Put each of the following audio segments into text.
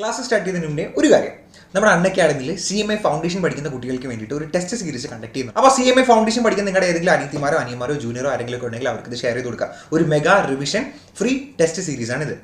Class start ചെയ്യുന്നതിന് മുന്നേ ഒരു കാര്യം, നമ്മുടെ അൺഅക്കാഡമിയിൽ CMA ഫൗണ്ടേഷൻ പഠിക്കുന്ന കുട്ടികൾക്ക് വേണ്ടിയിട്ട് ഒരു ടെസ്റ്റ് സീരീസ് കണ്ടക്ട് ചെയ്യുന്നു. അപ്പോൾ CMA ഫൗണ്ടേഷൻ പഠിക്കുന്ന നിങ്ങളുടെ ഏതെങ്കിലും അനിയന്മാരോ ജൂനിയറോ ആരെങ്കിലും ഒക്കെ ഉണ്ടെങ്കിൽ അവർക്ക് ഇത് ഷെയർ ചെയ്ത് കൊടുക്കുക. ഒരു mega revision free test series ആണ് ഇത്.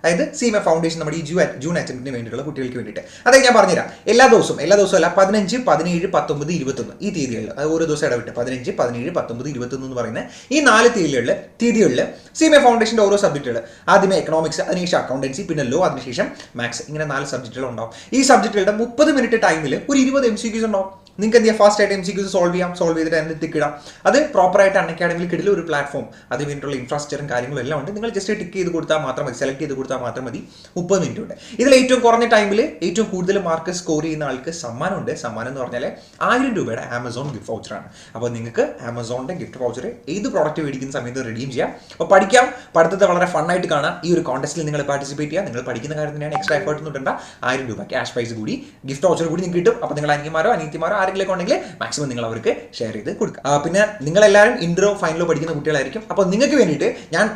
അതായത് CMA ഫൗണ്ടേഷൻ നമ്മുടെ ഈ ജൂൺ അറ്റംപ്റ്റിന് വേണ്ടിയിട്ടുള്ള കുട്ടികൾക്ക് വേണ്ടിയിട്ട്. അതായത് ഞാൻ പറഞ്ഞുതരാം, എല്ലാ ദിവസവും അല്ല 15, 17, 19, 21 ഈ തീയതികളിൽ, അത് ഓരോ ദിവസം ഇടവിട്ട് 15, 17, 19, 21 എന്ന് പറയുന്ന ഈ 4 തീയതികളിൽ CMA ഫൗണ്ടേഷൻ്റെ ഓരോ സബ്ജക്റ്റുകൾ, ആദ്യമേ എക്കണോമിക്സ്, അതിനുശേഷം അക്കൗണ്ടൻസി, പിന്നെ ലോ, അതിനുശേഷം മാത്സ്, ഇങ്ങനെ 4 സബ്ജക്റ്റുകൾ ഉണ്ടാവും. ഈ സബ്ജക്റ്റുകളുടെ 30 മിനിറ്റ് ടൈമിൽ ഒരു 20 MCQs ഉണ്ടാവും. നിങ്ങൾക്ക് എന്ത് ചെയ്യാം, ഫാസ്റ്റ് ആയിട്ട് MCQs സോൾവ് ചെയ്തിട്ട് അതിന് ടിക്കിടാം. അത് പ്രോപ്പറായിട്ട് അൺഅക്കാഡമിയിൽ കിട്ടില്ല ഒരു പ്ലാറ്റ്ഫോം, അതിന് വേണ്ടിയിട്ടുള്ള ഇൻഫ്രാസ്ട്രക്ചറും കാര്യങ്ങളും എല്ലാം ഉണ്ട്. നിങ്ങൾ ജസ്റ്റ് ടിക്ക് ചെയ്ത് കൊടുത്താൽ മാത്രം മതി, സെലക്ട് ചെയ്ത് കൊടുത്താൽ മാത്രം മതി. 30 മിനിറ്റ് ഉണ്ട്. ഇതിൽ ഏറ്റവും കുറഞ്ഞ ടൈമിൽ ഏറ്റവും കൂടുതൽ മാർക്ക് സ്കോർ ചെയ്യുന്ന ആൾക്ക് സമ്മാനമുണ്ട്. സമ്മാനം എന്ന് പറഞ്ഞാൽ 1000 രൂപയുടെ ആമസോൺ ഗിഫ്റ്റ് വൗച്ചറാണ്. അപ്പോൾ നിങ്ങൾക്ക് ആമസോണിൻ്റെ ഗിഫ്റ്റ് വൗച്ചർ ഏത് പ്രോഡക്റ്റ് മേടിക്കുന്ന സമയത്ത് റിഡീം ചെയ്യാം. അപ്പോൾ പഠിക്കാം, പഠിത്തത്തെ വളരെ ഫണ്ണായിട്ട് കാണാം. ഈ ഒരു കോൺടെസ്റ്റിൽ നിങ്ങൾ പാർട്ടിസിപ്പേറ്റ് ചെയ്യുക. നിങ്ങൾ പഠിക്കുന്ന കാര്യം തന്നെയാണ്, എക്സ്ട്രാ എഫേർട്ട് ഒന്നും ഇടണ്ട. 1000 രൂപ ക്യാഷ് പ്രൈസ് കൂടി ഗിഫ്റ്റ് വൗച്ചർ കൂടി നിങ്ങൾക്ക് കിട്ടും. അപ്പോൾ നിങ്ങൾ അനിയത്തിമാരോ ആരെങ്കിലും ഉണ്ടെങ്കിൽ മാക്സിമം നിങ്ങൾ അവർക്ക് ഷെയർ ചെയ്ത് കൊടുക്കുക. പിന്നെ നിങ്ങളെല്ലാവരും ഇൻട്രോ ഫൈനലോ പഠിക്കുന്ന കുട്ടികളായിരിക്കും. അപ്പോൾ നിങ്ങൾക്ക് വേണ്ടിയിട്ട് ഞാൻ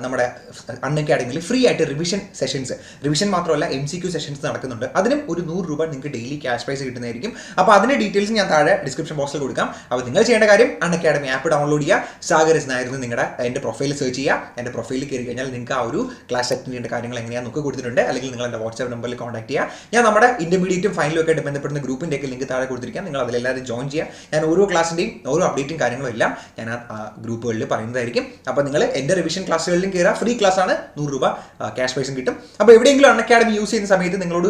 നമ്മുടെ അൺഅക്കാഡമിയിൽ ഫ്രീ ആയിട്ട് റിവിഷൻ മാത്രമല്ല MCQ സെഷൻസ് നടക്കുന്നുണ്ട്. അതിനും ഒരു 100 രൂപ നിങ്ങൾക്ക് ഡെയിലി ക്യാഷ് പ്രൈസ് കിട്ടുന്നതായിരിക്കും. അപ്പോൾ അതിൻ്റെ ഡീറ്റെയിൽസ് ഞാൻ താഴെ ഡിസ്ക്രിപ്ഷൻ ബോക്സിൽ കൊടുക്കാം. അപ്പോൾ നിങ്ങൾ ചെയ്യേണ്ട കാര്യം, അൺഅക്കാഡമി ആപ്പ് ഡൗൺലോഡ് ചെയ്യുക, സാഗർ എന്നായിരുന്നു എൻ്റെ പ്രൊഫൈൽ സെർച്ച് ചെയ്യുക. എൻ്റെ പ്രൊഫൈലിൽ കയറി കഴിഞ്ഞാൽ നിങ്ങൾക്ക് ആ ഒരു ക്ലാസ് അറ്റൻഡ് ചെയ്യേണ്ട കാര്യങ്ങൾ എങ്ങനെയാണ് നോക്കി കൊടുത്തിട്ടുണ്ട്. അല്ലെങ്കിൽ നിങ്ങൾ എൻ്റെ വാട്സ്ആപ്പ് നമ്പറിൽ കോൺടാക്ട് ചെയ്യുക. ഞാൻ നമ്മുടെ ഇന്റർമീഡിയറ്റും ഫൈനലും ഒക്കെ ആയിട്ട് ബന്ധപ്പെടുന്ന ഗ്രൂപ്പിൻ്റെ ഒക്കെ ലിങ്ക് താഴെ കൊടുത്തിരിക്കാം. നിങ്ങൾ അതിലെല്ലാവരും ജോയിൻ ചെയ്യുക. ഞാൻ ഓരോ ക്ലാസ്സിൻ്റെയും ഓരോ അപ്ഡേറ്റും കാര്യങ്ങളും എല്ലാം ഞാൻ ആ ഗ്രൂപ്പുകളിൽ പറയുന്നതായിരിക്കും. അപ്പോൾ നിങ്ങൾ എൻ്റെ റിവിഷൻ ക്ലാസ്സുകളിലും കയറുക. ഫ്രീ ക്ലാസ് ആണ്, 100 രൂപ ക്യാഷ് പ്രൈസും കിട്ടും. അപ്പോൾ എവിടെയെങ്കിലും അൺഅക്കാഡമി യൂസ് ചെയ്യുന്ന സമയത്ത് നിങ്ങളോട്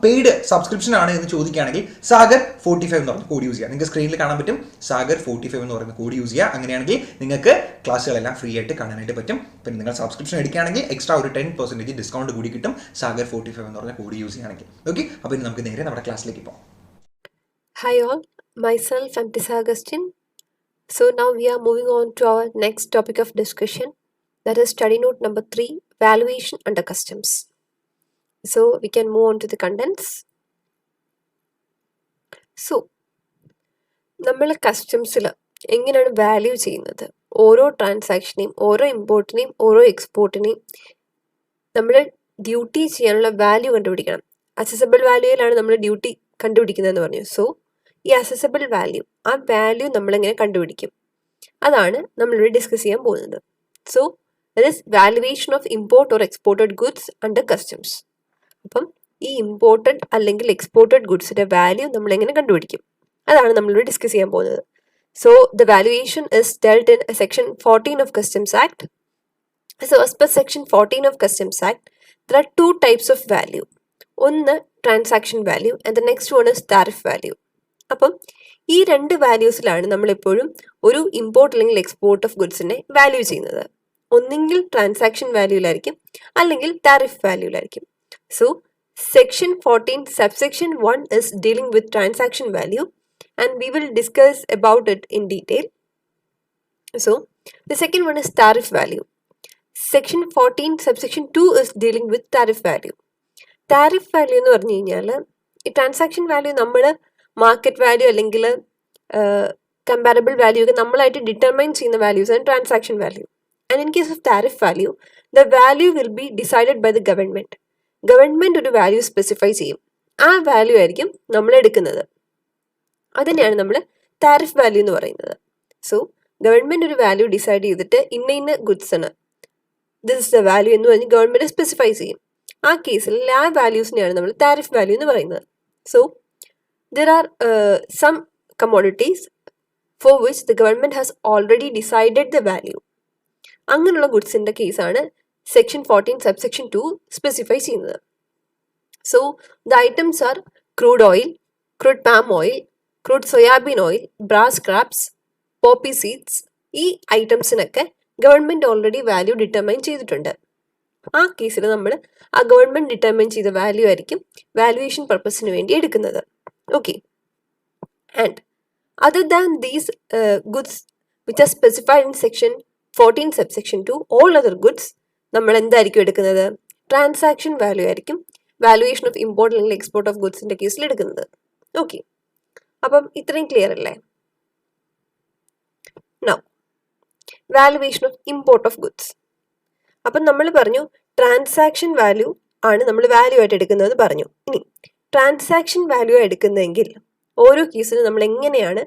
പെയ്ഡ് സബ്സ്ക്രിപ്ഷൻ ആണ് എന്ന് ചോദിക്കുകയാണെങ്കിൽ സാഗർ 45 എന്ന് പറഞ്ഞ കോഡ് യൂസ് ചെയ്യുക. നിങ്ങൾക്ക് സ്ക്രീനിൽ കാണാൻ പറ്റും, സാഗർ 45 എന്ന് പറയുന്ന കോഡ് യൂസ് ചെയ്യുക. അങ്ങനെയാണെങ്കിൽ നിങ്ങൾക്ക് ക്ലാസ്സുകളെല്ലാം ഫ്രീ ആയിട്ട് കാണാനായിട്ട് പറ്റും. പിന്നെ നിങ്ങൾ സബ്സ്ക്രിപ്ഷൻ എടുക്കുകയാണെങ്കിൽ എക്സ്ട്രാ ഒരു 10% ഡിസ്കൗണ്ട് കൂടി കിട്ടും, സാഗർ 45 എന്ന് പറഞ്ഞ കോഡ് യൂസ് ചെയ്യുകയാണെങ്കിൽ. ഓക്കെ, അപ്പോൾ ഇനി നമുക്ക് നേരെ നമ്മുടെ ക്ലാസ്സിലേക്ക് പോകാം. Hi all, myself I'm Sagar Sindhu. So now we are moving on to our next topic of discussion, that is study note number 3, valuation under customs. So we can move on to the contents. So നമ്മൾ കസ്റ്റംസിൽ എങ്ങനെയാണ് value ചെയ്യുന്നത്? ഓരോ ട്രാൻസാക്ഷനെയും, ഓരോ ഇമ്പോർട്ടിനെയും, ഓരോ എക്സ്പോർട്ടിനെയും നമ്മൾ duty ചെയ്യാനുള്ള value കണ്ടുപിടിക്കണം. Accessible വാല്യൂയിലാണ് നമ്മൾ ഡ്യൂട്ടി കണ്ടുപിടിക്കുന്നതെന്ന് പറഞ്ഞു. സോ ഈ അസസബിൾ വാല്യൂ, ആ വാല്യൂ നമ്മളെങ്ങനെ കണ്ടുപിടിക്കും, അതാണ് നമ്മളിവിടെ ഡിസ്കസ് ചെയ്യാൻ പോകുന്നത്. So that is valuation of import or exported goods under customs. അപ്പം ഈ ഇമ്പോർട്ടഡ് അല്ലെങ്കിൽ എക്സ്പോർട്ടഡ് ഗുഡ്സിന്റെ വാല്യൂ നമ്മളെങ്ങനെ കണ്ടുപിടിക്കും, അതാണ് നമ്മളിവിടെ ഡിസ്കസ് ചെയ്യാൻ പോകുന്നത്. So the valuation is dealt in section 14 of customs act. So as per section 14 of Customs Act, there are 2 types of value. ഒന്ന് transaction value and the next one is tariff value. അപ്പം ഈ 2 വാല്യൂസിലാണ് നമ്മളെപ്പോഴും ഒരു import അല്ലെങ്കിൽ export of ഗുഡ്സിനെ value ചെയ്യുന്നത്. ഒന്നെങ്കിൽ transaction വാല്യൂലായിരിക്കും, അല്ലെങ്കിൽ താരിഫ് വാല്യൂലായിരിക്കും. So section 14 subsection 1 is dealing with transaction value and we will discuss about it in detail. So the second one is tariff value. Section 14 subsection 2 is dealing with tariff value. Tariff value എന്ന് പറഞ്ഞു കഴിഞ്ഞാൽ ഈ transaction value നമ്മൾ market value അല്ലെങ്കിൽ comparable value ഒക്കെ നമ്മളായിട്ട് determine ചെയ്യുന്ന values ആണ് transaction value. And in case of tariff value, the value will be decided by the government. Government ഒരു വാല്യൂ സ്പെസിഫൈ ചെയ്യും, ആ വാല്യൂ ആയിരിക്കും നമ്മൾ എടുക്കുന്നത്. അതിനെയാണ് നമ്മൾ താരിഫ് വാല്യൂ എന്ന് പറയുന്നത്. സോ ഗവൺമെന്റ് ഒരു വാല്യൂ ഡിസൈഡ് ചെയ്തിട്ട് ഇന്ന ഗുഡ്സ് ആണ്, ദിസ് ഇസ് ദ വാല്യൂ എന്ന് പറഞ്ഞ് ഗവൺമെന്റ് സ്പെസിഫൈ ചെയ്യും. ആ കേസിൽ ആ വാല്യൂസിനെയാണ് നമ്മൾ താരിഫ് വാല്യൂ എന്ന് പറയുന്നത്. So there are some commodities for which the government has already decided the value. അങ്ങനെയുള്ള ഗുഡ്സിന്റെ കേസാണ് സെക്ഷൻ 14 സബ്സെക്ഷൻ 2 സ്പെസിഫൈ ചെയ്യുന്നത്. So the items are crude oil, crude palm oil, crude soybean oil, brass scraps, poppy seeds. ഈ ഐറ്റംസിനൊക്കെ government already value determine ചെയ്തിട്ടുണ്ട്. ആ കേസിൽ നമ്മൾ ആ ഗവൺമെന്റ് ഡിറ്റർമൈൻ ചെയ്ത വാല്യൂ ആയിരിക്കും വാല്യുവേഷൻ പർപ്പസിന് വേണ്ടി എടുക്കുന്നത്. Okay, and other than these goods which are specified in section 14 subsection 2, all other goods നമ്മൾ എന്തായിരിക്കും എടുക്കുന്നത്? ട്രാൻസാക്ഷൻ വാല്യൂ ആയിരിക്കും വാല്യുവേഷൻ ഓഫ് ഇമ്പോർട്ട് അല്ലെങ്കിൽ എക്സ്പോർട്ട് ഓഫ് ഗുഡ്സിന്റെ കേസിൽ എടുക്കുന്നത്. ഓക്കെ, അപ്പം ഇത്രയും ക്ലിയർ അല്ലേ? Now valuation of import of goods. അപ്പം നമ്മൾ പറഞ്ഞു ട്രാൻസാക്ഷൻ വാല്യൂ ആണ് നമ്മൾ വാല്യൂ ആയിട്ട് എടുക്കുന്നതെന്ന് പറഞ്ഞു. ഇനി ട്രാൻസാക്ഷൻ വാല്യൂ എടുക്കുന്നതെങ്കിൽ ഓരോ കേസിലും നമ്മൾ എങ്ങനെയാണ്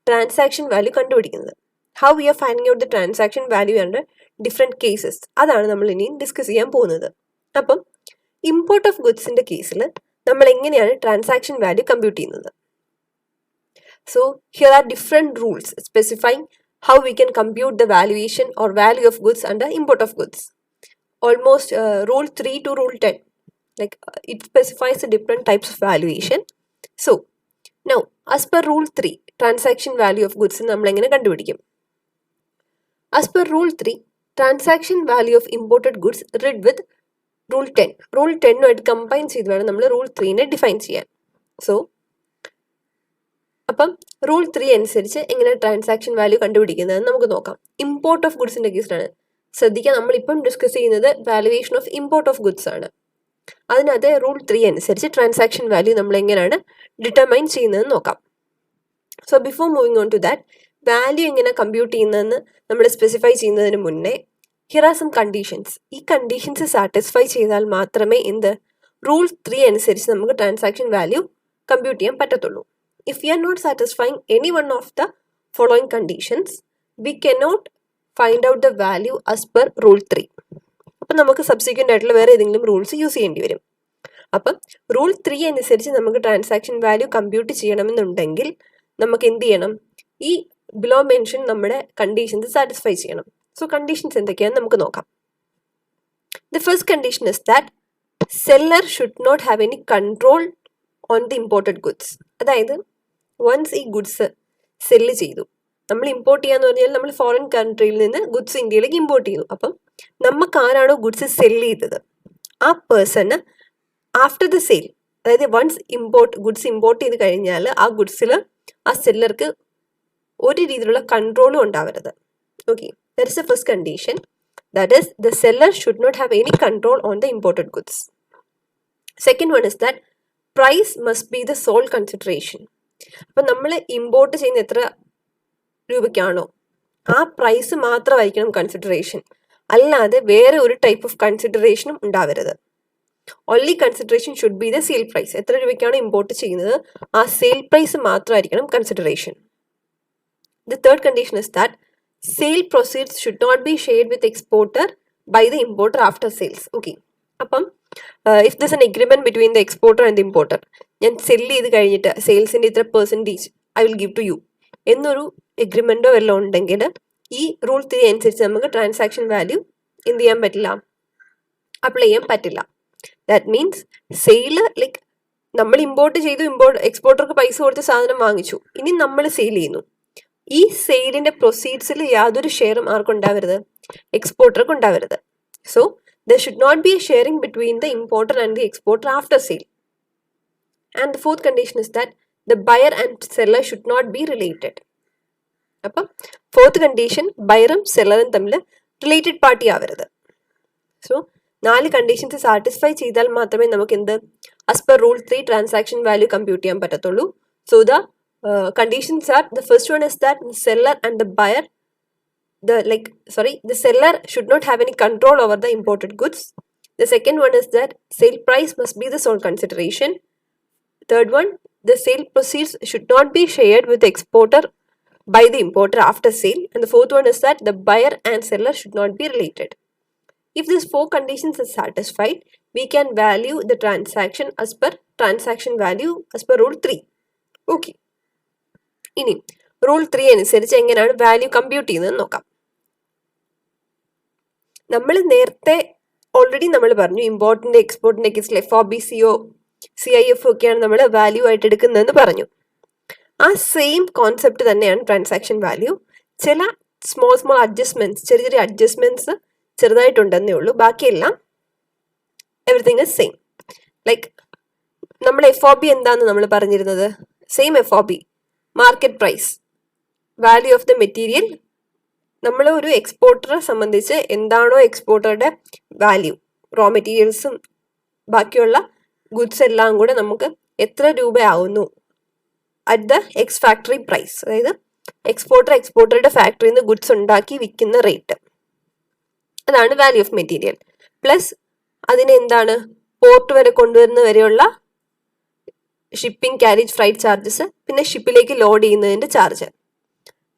ട്രാൻസാക്ഷൻ വാല്യൂ കണ്ടുപിടിക്കുന്നത്? How we R finding out the transaction value under different cases, അതാണ് നമ്മൾ ഇനി ഡിസ്കസ് ചെയ്യാൻ പോകുന്നത്. അപ്പം ഇമ്പോർട്ട് ഓഫ് ഗുഡ്സിന്റെ കേസിൽ നമ്മൾ എങ്ങനെയാണ് ട്രാൻസാക്ഷൻ വാല്യൂ കമ്പ്യൂട്ട് ചെയ്യുന്നത്? So here are different rules specifying how we can compute the valuation or value of goods under import of goods. Almost rule 3 to rule 10, like it specifies the different types of valuation. So now as per rule 3, transaction value of goods നമ്മൾ എങ്ങനെ കണ്ടുപിടിക്കും? As per rule 3, transaction value of imported goods read with rule 10. rule 10 ആയിട്ട് combine ചെയ്ത് വേണം നമ്മൾ rule 3നെ define ചെയ്യാൻ. So അപ്പം rule 3 അനുസരിച്ച് എങ്ങനെ ട്രാൻസാക്ഷൻ വാല്യൂ കണ്ടുപിടിക്കുന്നതെന്ന് നമുക്ക് നോക്കാം. ഇമ്പോർട്ട് ഓഫ് ഗുഡ്സിന്റെ കേസിലാണ്. ശ്രദ്ധിക്കുക, നമ്മളിപ്പം ഡിസ്കസ് ചെയ്യുന്നത് valuation of import of goods ആണ്. അതിനകത്ത് റൂൾ 3 അനുസരിച്ച് ട്രാൻസാക്ഷൻ വാല്യൂ നമ്മൾ എങ്ങനെയാണ് ഡിറ്റർമൈൻ ചെയ്യുന്നതെന്ന് നോക്കാം. So before moving on to that, value എങ്ങനെ കമ്പ്യൂട്ട് ചെയ്യുന്നതെന്ന് നമ്മൾ സ്പെസിഫൈ ചെയ്യുന്നതിന് മുന്നേ ഹിയർ ആർ സം കണ്ടീഷൻസ്. ഈ കണ്ടീഷൻസ് സാറ്റിസ്ഫൈ ചെയ്താൽ മാത്രമേ റൂൾ 3 അനുസരിച്ച് നമുക്ക് ട്രാൻസാക്ഷൻ വാല്യൂ കമ്പ്യൂട്ട് ചെയ്യാൻ പറ്റത്തുള്ളൂ. If we are not satisfying any one of the following conditions, we cannot find out the value as per rule 3. അപ്പം നമുക്ക് സബ്സിക്വൻ്റ് ആയിട്ടുള്ള വേറെ ഏതെങ്കിലും റൂൾസ് യൂസ് ചെയ്യേണ്ടി വരും. അപ്പം റൂൾ 3 അനുസരിച്ച് നമുക്ക് ട്രാൻസാക്ഷൻ വാല്യൂ കമ്പ്യൂട്ട് ചെയ്യണമെന്നുണ്ടെങ്കിൽ നമുക്ക് എന്ത് ചെയ്യണം? ഈ ബിലോ മെൻഷൻ നമ്മുടെ കണ്ടീഷൻസ് സാറ്റിസ്ഫൈ ചെയ്യണം. സോ കണ്ടീഷൻസ് എന്തൊക്കെയാണെന്ന് നമുക്ക് നോക്കാം. The first condition is that seller should not have any control on the imported goods. അതായത് വൺസ് ഈ ഗുഡ്സ് സെല്ല് ചെയ്തു, നമ്മൾ ഇമ്പോർട്ട് ചെയ്യാന്ന് പറഞ്ഞാൽ നമ്മൾ ഫോറിൻ കൺട്രിയിൽ നിന്ന് ഗുഡ്സ് ഇന്ത്യയിലേക്ക് ഇമ്പോർട്ട് ചെയ്തു. അപ്പം നമുക്ക് ആരാണോ ഗുഡ്സ് സെല്ല് ചെയ്തത്, ആ പേഴ്സണ് ആഫ്റ്റർ ദ സെയിൽ, അതായത് വൺസ് ഗുഡ്സ് ഇമ്പോർട്ട് ചെയ്ത് കഴിഞ്ഞാൽ ആ ഗുഡ്സിൽ ആ സെല്ലർക്ക് ഒരു രീതിയിലുള്ള കൺട്രോളും ഉണ്ടാവരുത്. Okay, that is the first condition. That is the seller should not have any control on the imported goods. Second one is that price must be the sole consideration. അപ്പം നമ്മൾ ഇമ്പോർട്ട് ചെയ്യുന്ന എത്ര രൂപയ്ക്കാണോ ആ പ്രൈസ് മാത്രമായിരിക്കണം consideration, അല്ലാതെ വേറെ ഒരു type of കൺസിഡറേഷനും ഉണ്ടാവരുത്. Only consideration should be the sale price. എത്ര രൂപയ്ക്കാണോ ഇമ്പോർട്ട് ചെയ്യുന്നത് ആ സെയിൽ പ്രൈസ് മാത്രമായിരിക്കണം consideration. The third condition is that sale proceeds should not be shared with exporter by the importer after sales. Okay, അപ്പം if this an agreement between the exporter and the importer, ഞാൻ sell ചെയ്ത് കഴിഞ്ഞിട്ട് സെയിൽസിന്റെ ഇത്ര percentage I will give to you എന്നൊരു എഗ്രിമെന്റോ വല്ലതും ഉണ്ടെങ്കിൽ ഈ റൂൾ 3 അനുസരിച്ച് നമുക്ക് ട്രാൻസാക്ഷൻ വാല്യൂ എന്ത് ചെയ്യാൻ പറ്റില്ല, അപ്ലൈ ചെയ്യാൻ പറ്റില്ല. ദാറ്റ് മീൻസ് സെയിൽ, ലൈക്ക് നമ്മൾ ഇമ്പോർട്ട് ചെയ്തു, എക്സ്പോർട്ടർക്ക് പൈസ കൊടുത്ത് സാധനം വാങ്ങിച്ചു, ഇനി നമ്മൾ സെയിൽ ചെയ്യുന്നു. ഈ സെയിലിന്റെ പ്രൊസീഡ്സിൽ യാതൊരു ഷെയറും ആർക്കുണ്ടാവരുത്, എക്സ്പോർട്ടർക്ക് ഉണ്ടാവരുത്. So there should not be a sharing between the importer and the exporter after sale. And the fourth condition is that the buyer and seller should not be related. അപ്പം ഫോർത്ത് കണ്ടീഷൻ, ബയറും സെല്ലറും തമ്മിൽ related party ആവരുത്. So 4 conditions satisfy ചെയ്താൽ മാത്രമേ നമുക്ക് as per rule 3 transaction value compute ചെയ്യാൻ പറ്റത്തുള്ളൂ. So the conditions R, the first one is that the seller and the buyer the seller should not have any control over the imported goods. The second one is that sale price must be the sole consideration. Third one, the sale proceeds should not be shared with the exporter by the importer after sale. And the fourth one is that the buyer and seller should not be related. If these 4 conditions are satisfied, we can value the transaction as per transaction value as per rule 3. Okay. ഇനി rule 3 അനുസരിച്ച് എങ്ങനെയാണ് value compute ചെയ്യുന്നത് നോക്കാം. നമ്മൾ നേരത്തെ already നമ്മൾ പറഞ്ഞു ഇമ്പോർട്ടിന്റെ എക്സ്പോർട്ടിന്റെ കേസിൽ FOB, CO, CIF ഒക്കെയാണ് നമ്മൾ വാല്യൂ ആയിട്ട് എടുക്കുന്നതെന്ന് പറഞ്ഞു. ആ സെയിം കോൺസെപ്റ്റ് തന്നെയാണ് ട്രാൻസാക്ഷൻ വാല്യൂ. ചില സ്മോൾ അഡ്ജസ്റ്റ്മെന്റ്സ്, ചെറിയ അഡ്ജസ്റ്റ്മെന്റ്സ് ചെറുതായിട്ടുണ്ടെന്നേ ഉള്ളൂ. ബാക്കിയെല്ലാം എവറിത്തിങ് ഇസ് സെയിം. ലൈക്ക് നമ്മൾ FOB എന്താന്ന് നമ്മൾ പറഞ്ഞിരുന്നത്, same FOB, market price, value of the material. നമ്മൾ ഒരു എക്സ്പോർട്ടറെ സംബന്ധിച്ച് എന്താണോ എക്സ്പോർട്ടറുടെ വാല്യൂ, റോ മെറ്റീരിയൽസും ബാക്കിയുള്ള ഗുഡ്സ് എല്ലാം കൂടെ നമുക്ക് എത്ര രൂപയാവുന്നു at the ex factory price, അതായത് എക്സ്പോർട്ടറുടെ ഫാക്ടറിയിൽ നിന്ന് ഗുഡ്സ് ഉണ്ടാക്കി വിൽക്കുന്ന റേറ്റ്, അതാണ് വാല്യൂ ഓഫ് മെറ്റീരിയൽ. പ്ലസ് അതിന് എന്താണ് പോർട്ട് വരെ കൊണ്ടുവരുന്ന വരെയുള്ള ഷിപ്പിംഗ്, ക്യാരേജ്, ഫ്രൈറ്റ് ചാർജസ്, പിന്നെ ഷിപ്പിലേക്ക് ലോഡ് ചെയ്യുന്നതിന്റെ ചാർജ്.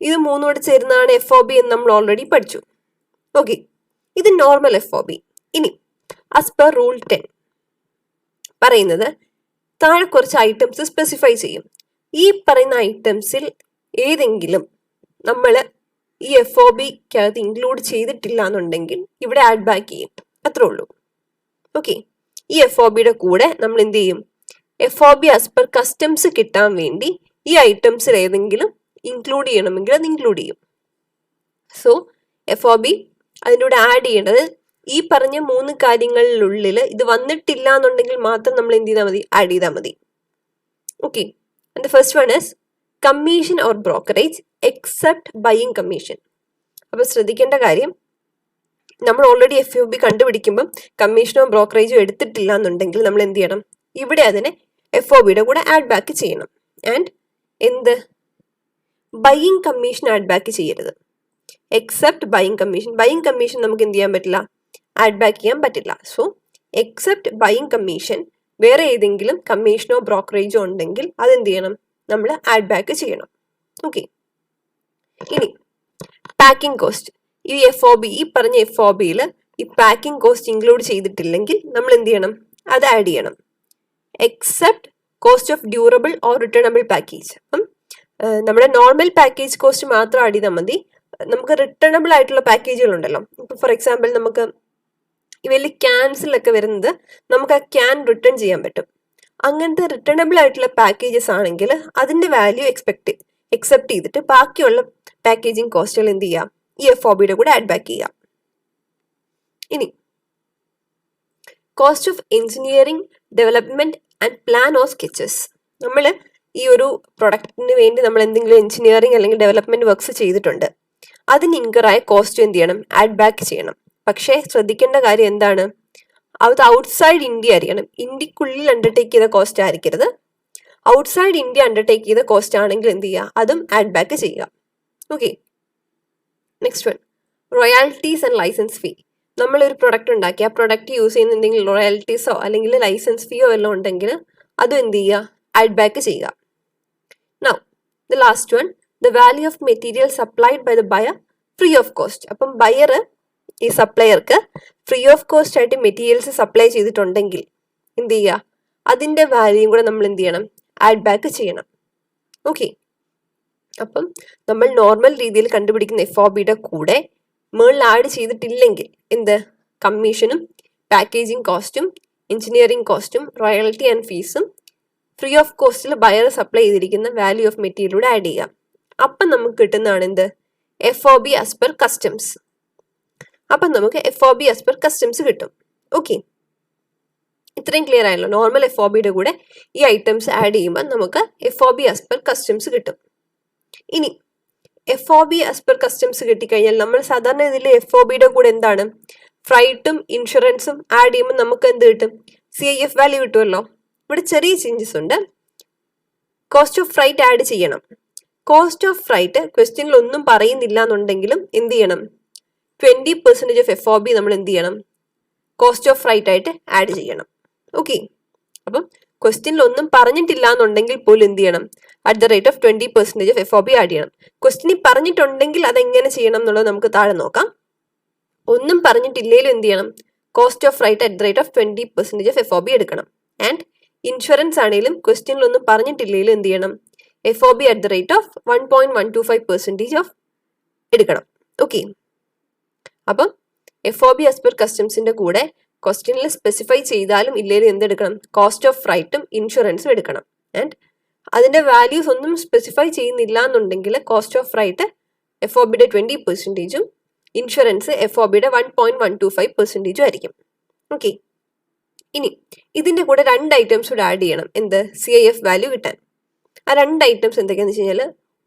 ഇത് മൂന്നോട് ചേരുന്നതാണ് FOB എന്ന് നമ്മൾ ഓൾറെഡി പഠിച്ചു. ഓക്കെ, ഇത് നോർമൽ FOB. ഇനി ആസ് പെർ റൂൾ 10 പറയുന്നത് താഴെ കുറച്ച് ഐറ്റംസ് സ്പെസിഫൈ ചെയ്യും. ഈ പറയുന്ന ഐറ്റംസിൽ ഏതെങ്കിലും നമ്മൾ ഈ FOBക്കകത്ത് ഇൻക്ലൂഡ് ചെയ്തിട്ടില്ല എന്നുണ്ടെങ്കിൽ ഇവിടെ ആഡ് ബാക്ക് ചെയ്യും. അത്രേ ഉള്ളൂ. ഓക്കെ, ഈ FOBയുടെ കൂടെ നമ്മൾ എന്ത് ചെയ്യും? FOB ആസ് പെർ കസ്റ്റംസ് കിട്ടാൻ വേണ്ടി ഈ ഐറ്റംസിൽ ഏതെങ്കിലും ഇൻക്ലൂഡ് ചെയ്യണമെങ്കിൽ അത് ഇൻക്ലൂഡ് ചെയ്യും. സോ FOB അതിൻ്റെ കൂടെ ആഡ് ചെയ്യേണ്ടത് ഈ പറഞ്ഞ 3 കാര്യങ്ങളിലുള്ളിൽ ഇത് വന്നിട്ടില്ല എന്നുണ്ടെങ്കിൽ മാത്രം നമ്മൾ എന്ത് ചെയ്താൽ മതി? ആഡ് ചെയ്താൽ മതി. Okay, and first one is commission or brokerage except buying commission. അപ്പൊ ശ്രദ്ധിക്കേണ്ട കാര്യം, നമ്മൾ ഓൾറെഡി FOB കണ്ടുപിടിക്കുമ്പം കമ്മീഷനോ ബ്രോക്കറേജോ എടുത്തിട്ടില്ല എന്നുണ്ടെങ്കിൽ നമ്മൾ എന്ത് ചെയ്യണം? ഇവിടെ അതിനെ FOBയുടെ കൂടെ ആഡ് ബാക്ക് ചെയ്യണം. ആൻഡ് എന്ത് ബൈയിങ് കമ്മീഷൻ ആഡ് ബാക്ക് ചെയ്യരുത്. Except buying commission. Buying commission നമുക്ക് എന്ത് ചെയ്യാൻ പറ്റില്ല? ആഡ് ബാക്ക് ചെയ്യാൻ പറ്റില്ല. സോ എക്സെപ്റ്റ് ബൈയിങ് കമ്മീഷൻ, വേറെ ഏതെങ്കിലും കമ്മീഷനോ ബ്രോക്കറേജോ ഉണ്ടെങ്കിൽ അതെന്ത് ചെയ്യണം? നമ്മൾ ആഡ് ബാക്ക് ചെയ്യണം. ഓക്കെ, ഇനി പാക്കിംഗ് കോസ്റ്റ്. ഈ FOB, ഈ പറഞ്ഞ FOBയിൽ ഈ പാക്കിംഗ് കോസ്റ്റ് ഇൻക്ലൂഡ് ചെയ്തിട്ടില്ലെങ്കിൽ നമ്മൾ എന്ത് ചെയ്യണം? അത് ആഡ് ചെയ്യണം. Except cost of durable or returnable package. അപ്പം നമ്മുടെ നോർമൽ പാക്കേജ് കോസ്റ്റ് മാത്രം ആഡ് ചെയ്താൽ മതി. നമുക്ക് റിട്ടേണബിൾ ആയിട്ടുള്ള പാക്കേജുകൾ ഉണ്ടല്ലോ. ഇപ്പൊ ഫോർ എക്സാമ്പിൾ നമുക്ക് വലിയ ക്യാൻസിലൊക്കെ വരുന്നത് നമുക്ക് ആ ക്യാൻ റിട്ടേൺ ചെയ്യാൻ പറ്റും. അങ്ങനത്തെ റിട്ടേണബിൾ ആയിട്ടുള്ള പാക്കേജസ് ആണെങ്കിൽ അതിന്റെ വാല്യൂ എക്സെപ്റ്റ് ചെയ്തിട്ട് ബാക്കിയുള്ള പാക്കേജിങ് കോസ്റ്റുകൾ എന്ത് ചെയ്യാം? ഈ FOBയുടെ കൂടെ ആഡ് ബാക്ക് ചെയ്യാം. ഇനി cost of engineering, development and plan or sketches. നമ്മൾ ഈ ഒരു പ്രൊഡക്റ്റിന് വേണ്ടി നമ്മൾ എന്തെങ്കിലും എഞ്ചിനീയറിംഗ് അല്ലെങ്കിൽ ഡെവലപ്മെന്റ് വർക്ക്സ് ചെയ്തിട്ടുണ്ട്, അതിന് ഇൻകറായ കോസ്റ്റ് എന്ത് ചെയ്യണം? ആഡ് ബാക്ക് ചെയ്യണം. പക്ഷേ ശ്രദ്ധിക്കേണ്ട കാര്യം എന്താണ്? അത് ഔട്ട്സൈഡ് ഇന്ത്യ ആയിരിക്കണം. ഇന്ത്യക്കുള്ളിൽ അണ്ടർടേക്ക് ചെയ്ത കോസ്റ്റ് ആയിരിക്കരുത്. ഔട്ട്സൈഡ് ഇന്ത്യ അണ്ടർടേക്ക് ചെയ്ത കോസ്റ്റ് ആണെങ്കിൽ എന്ത് ചെയ്യുക? അതും ആഡ് ബാക്ക് ചെയ്യുക. Okay, next one royalties and licence fee. നമ്മളൊരു പ്രൊഡക്റ്റ് ഉണ്ടാക്കി ആ പ്രൊഡക്റ്റ് യൂസ് ചെയ്യുന്ന എന്തെങ്കിലും റോയാലിറ്റീസോ അല്ലെങ്കിൽ ലൈസൻസ് ഫീയോ എല്ലാം ഉണ്ടെങ്കിൽ അതും എന്ത് ചെയ്യുക? ആഡ് ബാക്ക് ചെയ്യുക. Now the last one, the value of material supplied by the buyer free of cost. അപ്പം ബയർ ഈ സപ്ലയർക്ക് ഫ്രീ ഓഫ് കോസ്റ്റ് ആയിട്ട് മെറ്റീരിയൽസ് സപ്ലൈ ചെയ്തിട്ടുണ്ടെങ്കിൽ എന്ത് ചെയ്യുക? അതിന്റെ വാല്യൂയും കൂടെ നമ്മൾ എന്ത് ചെയ്യണം? ആഡ് ബാക്ക് ചെയ്യണം. ഓക്കെ, അപ്പം നമ്മൾ നോർമൽ രീതിയിൽ കണ്ടുപിടിക്കുന്ന FOBയുടെ കൂടെ മേളിൽ ആഡ് ചെയ്തിട്ടില്ലെങ്കിൽ എന്ത്? കമ്മീഷനും പാക്കേജിങ് കോസ്റ്റും എഞ്ചിനീയറിംഗ് കോസ്റ്റും റോയൽറ്റി ആൻഡ് ഫീസും ഫ്രീ ഓഫ് കോസ്റ്റിൽ ബയർ സപ്ലൈ ചെയ്തിരിക്കുന്ന വാല്യൂ ഓഫ് മെറ്റീരിയലൂടെ ആഡ് ചെയ്യാം. അപ്പം നമുക്ക് കിട്ടുന്നതാണ് എന്ത്? FOB as per customs. അപ്പം നമുക്ക് FOB ആസ് പെർ കസ്റ്റംസ് കിട്ടും. ഓക്കെ, ഇത്രയും ക്ലിയർ ആയല്ലോ. നോർമൽ FOBയുടെ കൂടെ ഈ ഐറ്റംസ് ആഡ് ചെയ്യുമ്പോൾ നമുക്ക് FOB ആസ് പെർ കസ്റ്റംസ് കിട്ടും. ഇനി FOB ആസ് പെർ കസ്റ്റംസ് കിട്ടിക്കഴിഞ്ഞാൽ നമ്മൾ സാധാരണ ഇതിൽ FOBയുടെ കൂടെ എന്താണ്? ഫ്രൈറ്റും ഇൻഷുറൻസും ആഡ് ചെയ്യുമ്പോൾ നമുക്ക് എന്ത് കിട്ടും? CIF വാല്യൂ കിട്ടുമല്ലോ. ഇവിടെ ചെറിയ ചേഞ്ചസ് ഉണ്ട്. കോസ്റ്റ് ഓഫ് ഫ്രൈറ്റ് ആഡ് ചെയ്യണം. കോസ്റ്റ് ഓഫ് ഫ്രൈറ്റ് ക്വസ്റ്റ്യനിൽ ഒന്നും പറയുന്നില്ല എന്നുണ്ടെങ്കിലും എന്ത് ചെയ്യണം? 20% ഓഫ് FOB നമ്മൾ എന്ത് ചെയ്യണം? കോസ്റ്റ് ഓഫ് ഫ്രൈറ്റ് ആയിട്ട് ആഡ് ചെയ്യണം. ഓക്കെ, അപ്പം ക്വസ്റ്റ്യനിൽ ഒന്നും പറഞ്ഞിട്ടില്ല എന്നുണ്ടെങ്കിൽ പോലും എന്ത് ചെയ്യണം? At the rate of 20% of FOB add ചെയ്യണം. ക്വസ്റ്റ്യനിൽ പറഞ്ഞിട്ടുണ്ടെങ്കിൽ അതെങ്ങനെ ചെയ്യണം എന്നുള്ളത് നമുക്ക് താഴെ നോക്കാം. ഒന്നും പറഞ്ഞിട്ടില്ലെങ്കിലും എന്ത് ചെയ്യണം? Cost of freight at the rate of 20% of FOB എടുക്കണം. ആൻഡ് ഇൻഷുറൻസ് ആണെങ്കിലും ക്വസ്റ്റ്യനിൽ ഒന്നും പറഞ്ഞിട്ടില്ലെങ്കിലും എന്ത് ചെയ്യണം? FOB at the rate of 1.125% of എടുക്കണം. ഓക്കെ, അപ്പം FOB ആസ് പെർ കസ്റ്റംസിന്റെ കൂടെ ക്വസ്റ്റ്യനിൽ സ്പെസിഫൈ ചെയ്താലും ഇല്ലെങ്കിലും എന്തെടുക്കണം? കോസ്റ്റ് ഓഫ് ഫ്രൈറ്റും ഇൻഷുറൻസും എടുക്കണം. ആൻഡ് അതിന്റെ വാല്യൂസ് ഒന്നും സ്പെസിഫൈ ചെയ്യുന്നില്ല എന്നുണ്ടെങ്കിൽ കോസ്റ്റ് ഓഫ് ഫ്രൈറ്റ് FOBയുടെ 20%ഉം ഇൻഷുറൻസ് FOBയുടെ 1.125% ആയിരിക്കും. ഓക്കെ, ഇനി ഇതിന്റെ കൂടെ 2 ഐറ്റംസ് കൂടെ ആഡ് ചെയ്യണം. എന്ത്? CIF വാല്യൂ കിട്ടാൻ. ആ 2 ഐറ്റംസ് എന്തൊക്കെയാന്ന് വെച്ച് കഴിഞ്ഞാൽ,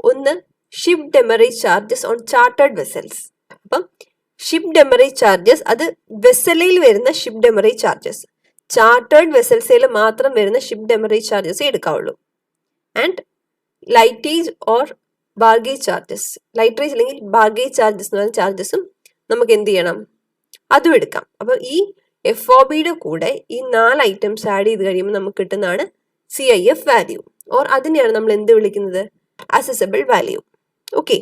ഒന്ന് ship demurrage charges on chartered vessels. അപ്പം ഷിപ്പ് ഡെമറേജ് ചാർജസ് അത് വെസലിൽ വരുന്ന ഷിപ്പ് ഡെമറേജ് ചാർജസ്, ചാർട്ടേഡ് വെസൽസിൽ മാത്രം വരുന്ന ഷിപ്പ് ഡെമറേജ് ചാർജസ് എടുക്കാവുള്ളൂ. And lighterage or bargage charges, lighterage അല്ലെങ്കിൽ ബാർഗേജ് ചാർജസ് എന്ന് പറയുന്ന ചാർജസും നമുക്ക് എന്ത് ചെയ്യണം? അതും എടുക്കാം. അപ്പം ഈ FOBയുടെ കൂടെ ഈ 4 ഐറ്റംസ് ആഡ് ചെയ്ത് കഴിയുമ്പോൾ നമുക്ക് കിട്ടുന്നതാണ് CIF വാല്യൂ. ഓർ അതിനെയാണ് നമ്മൾ എന്ത് വിളിക്കുന്നത്? Accessible value. ഓക്കെ,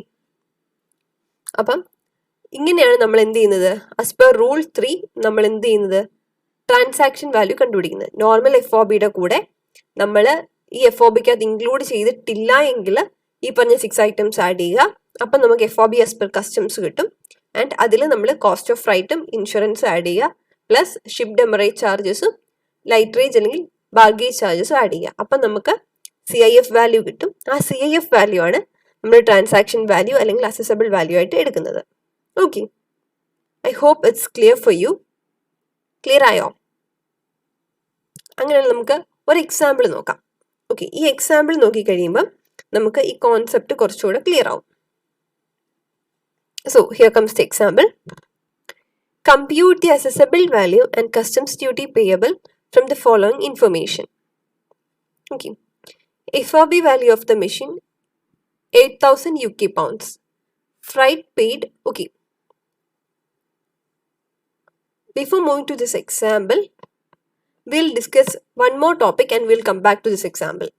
അപ്പം ഇങ്ങനെയാണ് നമ്മൾ എന്ത് ചെയ്യുന്നത്? ആസ് പെർ റൂൾ 3 നമ്മൾ എന്ത് ചെയ്യുന്നത്? ട്രാൻസാക്ഷൻ വാല്യൂ കണ്ടുപിടിക്കുന്നത്. നോർമൽ FOBയുടെ കൂടെ നമ്മൾ ഈ FOBക്ക് അത് ഇൻക്ലൂഡ് ചെയ്തിട്ടില്ല എങ്കിൽ ഈ പറഞ്ഞ 6 ഐറ്റംസ് ആഡ് ചെയ്യുക. അപ്പം നമുക്ക് FOB ആസ് പെർ കസ്റ്റംസ് കിട്ടും. ആൻഡ് അതിൽ നമ്മൾ കോസ്റ്റ് ഓഫ് ഫ്രൈറ്റും ഇൻഷുറൻസ് ആഡ് ചെയ്യുക, പ്ലസ് ഷിപ്പ് ഡെമറേജ് ചാർജസും ലൈറ്ററേജ് അല്ലെങ്കിൽ ബാർഗേജ് ചാർജസും ആഡ് ചെയ്യുക. അപ്പം നമുക്ക് CIF വാല്യൂ കിട്ടും. ആ CIF വാല്യൂ ആണ് നമ്മൾ ട്രാൻസാക്ഷൻ വാല്യൂ അല്ലെങ്കിൽ അസസബിൾ വാല്യൂ ആയിട്ട് എടുക്കുന്നത്. Okay, I hope it's clear for you. Clear ആയോ? അങ്ങനെയാണ് നമുക്ക് ഒരു എക്സാമ്പിൾ നോക്കാം. ഓക്കെ, ഈ എക്സാമ്പിൾ നോക്കിക്കഴിയുമ്പോൾ നമുക്ക് ഈ കോൺസെപ്റ്റ് കുറച്ചുകൂടെ ക്ലിയർ ആവും. So here comes the example. Compute the assessable value and customs duty payable from the following information. Okay, FOB value of the machine 8,000 UK pounds. Freight paid. Okay, before moving to this example, we'll discuss one more topic and we'll come back to this example.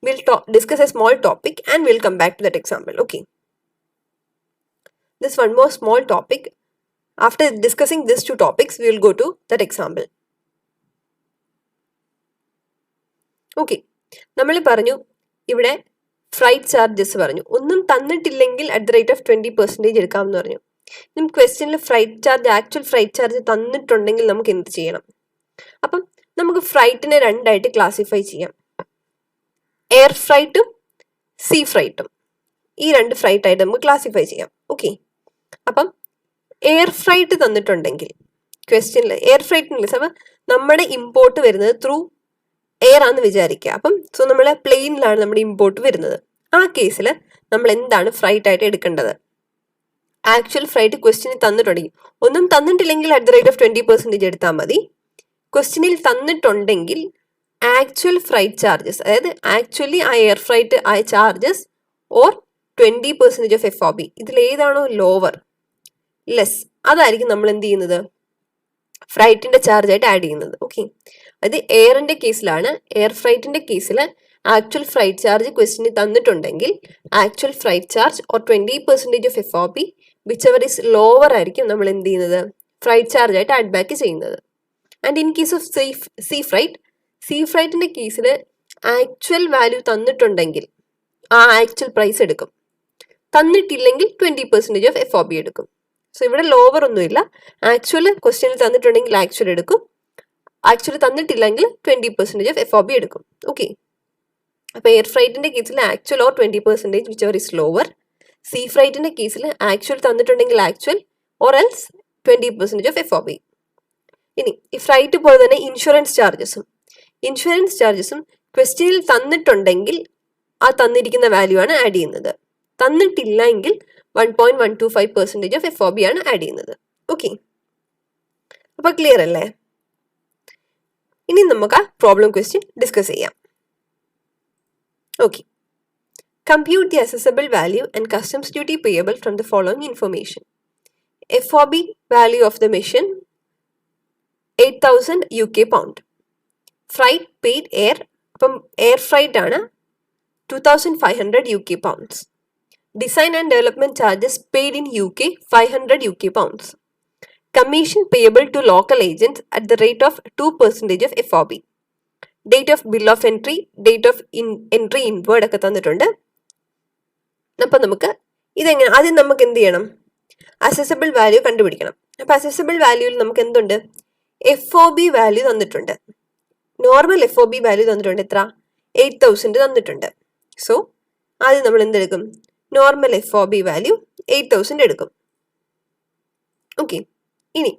We'll discuss a small topic and we'll come back to that example. Okay, this one more small topic. After discussing these two topics, we will go to that example. Okay, നമ്മൾ പറഞ്ഞു ഇവിടെ freight charges പറഞ്ഞു. ഒന്നും തന്നിട്ടില്ലെങ്കിൽ at the rate of 20% എടുക്കാമെന്ന് പറഞ്ഞു. നമുക്ക് ക്വസ്റ്റ്യനിൽ freight charge, actual freight charge തന്നിട്ടുണ്ടെങ്കിൽ നമുക്ക് എന്ത് ചെയ്യണം? അപ്പം നമുക്ക് ഫ്രൈറ്റിനെ രണ്ടായിട്ട് ക്ലാസിഫൈ ചെയ്യാം. എയർ ഫ്രൈറ്റും സീ ഫ്രൈറ്റും. ഈ രണ്ട് ഫ്രൈറ്റ് ആയിട്ട് നമുക്ക് ക്ലാസിഫൈ ചെയ്യാം. ഓക്കെ, അപ്പം എയർ ഫ്രൈറ്റ് തന്നിട്ടുണ്ടെങ്കിൽ ക്വസ്റ്റ്യനിൽ എയർ ഫ്രൈറ്റിനില്ല, അപ്പം നമ്മുടെ ഇമ്പോർട്ട് വരുന്നത് ത്രൂ എയർ ആണെന്ന് വിചാരിക്കുക. അപ്പം സോ നമ്മൾ പ്ലെയിനിലാണ് നമ്മുടെ ഇമ്പോർട്ട് വരുന്നത്. ആ കേസിൽ നമ്മൾ എന്താണ് ഫ്രൈറ്റ് ആയിട്ട് എടുക്കേണ്ടത്? ആക്ച്വൽ ഫ്രൈറ്റ് ക്വസ്റ്റ്യനിൽ തന്നിട്ടുണ്ടെങ്കിൽ, ഒന്നും തന്നിട്ടില്ലെങ്കിൽ അറ്റ് ദ റേറ്റ് ഓഫ് 20% എടുത്താൽ മതി. ക്വസ്റ്റ്യനിൽ തന്നിട്ടുണ്ടെങ്കിൽ ആക്ച്വൽ ഫ്രൈറ്റ് ചാർജസ്, അതായത് ആക്ച്വലി ആ എയർ ഫ്രൈറ്റ് ആ ചാർജസ് ഓർ 20% ഓഫ് FOB, ഇതിലേതാണോ ലോവർ ലെസ് അതായിരിക്കും നമ്മൾ എന്ത് ചെയ്യുന്നത്? ഫ്രൈറ്റിന്റെ ചാർജ് ആയിട്ട് ആഡ് ചെയ്യുന്നത്. ഓക്കെ, അത് എയറിന്റെ കേസിലാണ്. എയർ ഫ്രൈറ്റിന്റെ കേസിൽ ആക്ച്വൽ ഫ്രൈറ്റ് ചാർജ് ക്വസ്റ്റ്യനിൽ തന്നിട്ടുണ്ടെങ്കിൽ actual freight charge or 20% of FOB whichever is lower ആയിരിക്കും നമ്മൾ എന്ത് ചെയ്യുന്നത്? ഫ്രൈറ്റ് ചാർജ് ആയിട്ട് ആഡ് ബാക്ക് ചെയ്യുന്നത്. And in case of sea ഫ്രൈറ്റിന്റെ കേസിൽ ആക്ച്വൽ വാല്യൂ തന്നിട്ടുണ്ടെങ്കിൽ ആ ആക്ച്വൽ പ്രൈസ് എടുക്കും, തന്നിട്ടില്ലെങ്കിൽ 20% ഓഫ് FOB എടുക്കും. സോ ഇവിടെ ലോവർ ഒന്നുമില്ല. ആക്ച്വൽ ക്വസ്റ്റ്യനിൽ തന്നിട്ടുണ്ടെങ്കിൽ ആക്ച്വൽ എടുക്കും, ആക്ച്വലി തന്നിട്ടില്ലെങ്കിൽ 20% ഓഫ് FOB എടുക്കും. ഓക്കെ, അപ്പോൾ എയർ ഫ്രൈറ്റിന്റെ കേസിൽ actual or 20% whichever is lower. See ഫ്രൈറ്റിന്റെ കേസിൽ ആക്ച്വൽ തന്നിട്ടുണ്ടെങ്കിൽ actual or else 20% of FOB. ഇനി ഈ ഫ്രൈറ്റ് പോലെ തന്നെ ഇൻഷുറൻസ് ചാർജസും ക്വസ്റ്റ്യനിൽ തന്നിട്ടുണ്ടെങ്കിൽ ആ തന്നിരിക്കുന്ന വാല്യൂ ആണ് ആഡ് ചെയ്യുന്നത്. തന്നിട്ടില്ല എങ്കിൽ 1.125% ഓഫ് FOB ആണ് ആഡ് ചെയ്യുന്നത്. ഓക്കെ, അപ്പൊ ക്ലിയർ അല്ലേ? ഇനി നമുക്ക് ആ പ്രോബ്ലം ക്വസ്റ്റ്യൻ ഡിസ്കസ് ചെയ്യാം. Okay, compute the accessible value and customs duty payable from the following information. FOB value of the machine 8,000 UK pound. Freight paid air, അപ്പം air freight ആണ് 2,500 UK pounds. Design and development charges paid in UK 500 UK pounds. Commission payable to local agents at the rate of 2% of FOB. Date of bill of entry, date of entry inward ഒക്കെ തന്നിട്ടുണ്ട്. അപ്പം നമുക്ക് ഇതെങ്ങനെ, ആദ്യം നമുക്ക് എന്ത് ചെയ്യണം? Accessible value കണ്ടുപിടിക്കണം. അപ്പം അസസബിൾ വാല്യൂവിൽ നമുക്ക് എന്തുണ്ട്? FOB വാല്യൂ തന്നിട്ടുണ്ട്. നോർമൽ FOB വാല്യൂ തന്നിട്ടുണ്ട്. എത്ര? 8,000 തന്നിട്ടുണ്ട്. സോ ആദ്യം നമ്മൾ എന്തെടുക്കും? നോർമൽ FOB വാല്യൂ 8,000 എടുക്കും. ഓക്കെ, ഇനി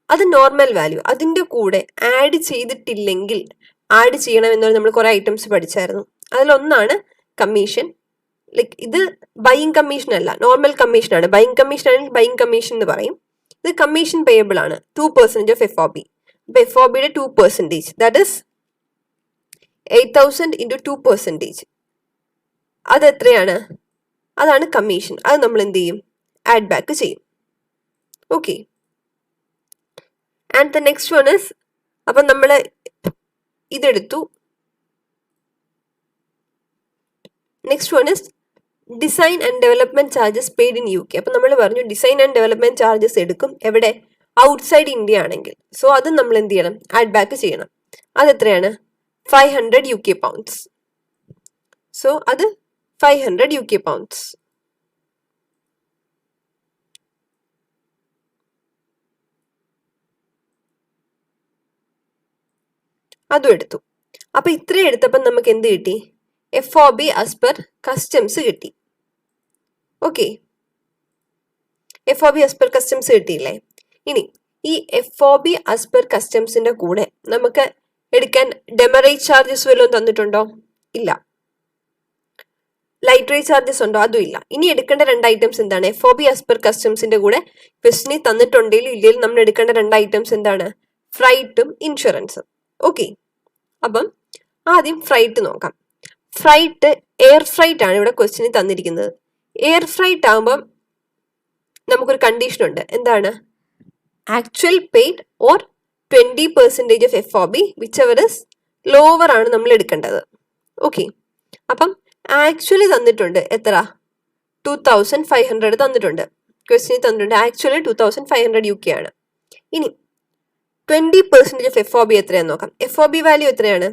അത് നോർമൽ വാല്യൂ അതിൻ്റെ കൂടെ ആഡ് ചെയ്തിട്ടില്ലെങ്കിൽ, ആഡ് ചെയ്യണമെന്ന് നമ്മൾ കുറേ ഐറ്റംസ് പഠിച്ചായിരുന്നു. അതിലൊന്നാണ് കമ്മീഷൻ. ലൈക്ക് ഇത് ബൈയിങ് കമ്മീഷൻ അല്ല, നോർമൽ കമ്മീഷൻ ആണ്. ബൈയിങ് കമ്മീഷൻ ആണെങ്കിൽ ബൈയിങ് കമ്മീഷൻ എന്ന് പറയും. ഇത് കമ്മീഷൻ പേയബിൾ ആണ് 2% ഓഫ് FOB. അപ്പോൾ FOBയുടെ 2%, ദാറ്റ് ഇസ് 8,000 into 2%. അത് എത്രയാണ്? അതാണ് കമ്മീഷൻ. അത് നമ്മൾ എന്ത് ചെയ്യും? ആഡ് ബാക്ക് ചെയ്യും. Okay, and the next one is, അപ്പം നമ്മൾ ഇതെടുത്തു. Next one is design and development charges paid in UK. അപ്പം നമ്മൾ പറഞ്ഞു ഡിസൈൻ ആൻഡ് ഡെവലപ്മെന്റ് ചാർജസ് എടുക്കും എവിടെ, ഔട്ട്സൈഡ് ഇന്ത്യ ആണെങ്കിൽ. സോ അത് നമ്മൾ എന്ത് ചെയ്യണം, ആഡ് ബാക്ക് ചെയ്യണം. അതെത്രയാണ്, 500 UK pounds. സോ അത് 500 UK pounds. അതും എടുത്തു. അപ്പൊ ഇത്രയും എടുത്തപ്പം നമുക്ക് എന്ത് കിട്ടി, FOB as per customs കിട്ടി. Okay, FOB as per customs കിട്ടിയില്ലേ? ഇനി ഈ FOB as per customsന്റെ കൂടെ നമുക്ക് എടുക്കാൻ ഡെമറേജ് ചാർജസ് വല്ലതും തന്നിട്ടുണ്ടോ? ഇല്ല. ലൈറ്റ് റേറ്റ് ചാർജസ് ഉണ്ടോ? അതും ഇല്ല. ഇനി എടുക്കേണ്ട രണ്ട് ഐറ്റംസ് എന്താണ്? FOB as per customsന്റെ കൂടെ ക്വസ്റ്റിന് തന്നിട്ടുണ്ടെങ്കിലും ഇല്ലെങ്കിലും നമ്മൾ എടുക്കേണ്ട രണ്ട് ഐറ്റംസ് എന്താണ്? ഫ്രൈറ്റും ഇൻഷുറൻസും. ഓക്കെ, അപ്പം ആദ്യം ഫ്രൈറ്റ് നോക്കാം. ഫ്രൈറ്റ് എയർ ഫ്രൈറ്റ് ആണ് ഇവിടെ ക്വസ്റ്റിന് തന്നിരിക്കുന്നത്. എയർ ഫ്രൈറ്റ് ആകുമ്പം നമുക്കൊരു കണ്ടീഷൻ ഉണ്ട്. എന്താണ്? Actual paid or 20% of FOB whichever is lower ആണ് നമ്മൾ എടുക്കേണ്ടത്. ഓക്കെ, അപ്പം ആക്ച്വലി തന്നിട്ടുണ്ട് എത്ര? 2500 തന്നിട്ടുണ്ട്. ക്വസ്റ്റിന് തന്നിട്ടുണ്ട് ആക്ച്വലി 2500 UK ആണ്. ഇനി 20% ഓഫ് FOB എത്രയാണെന്ന് നോക്കാം. FOB വാല്യൂ എത്രയാണ്?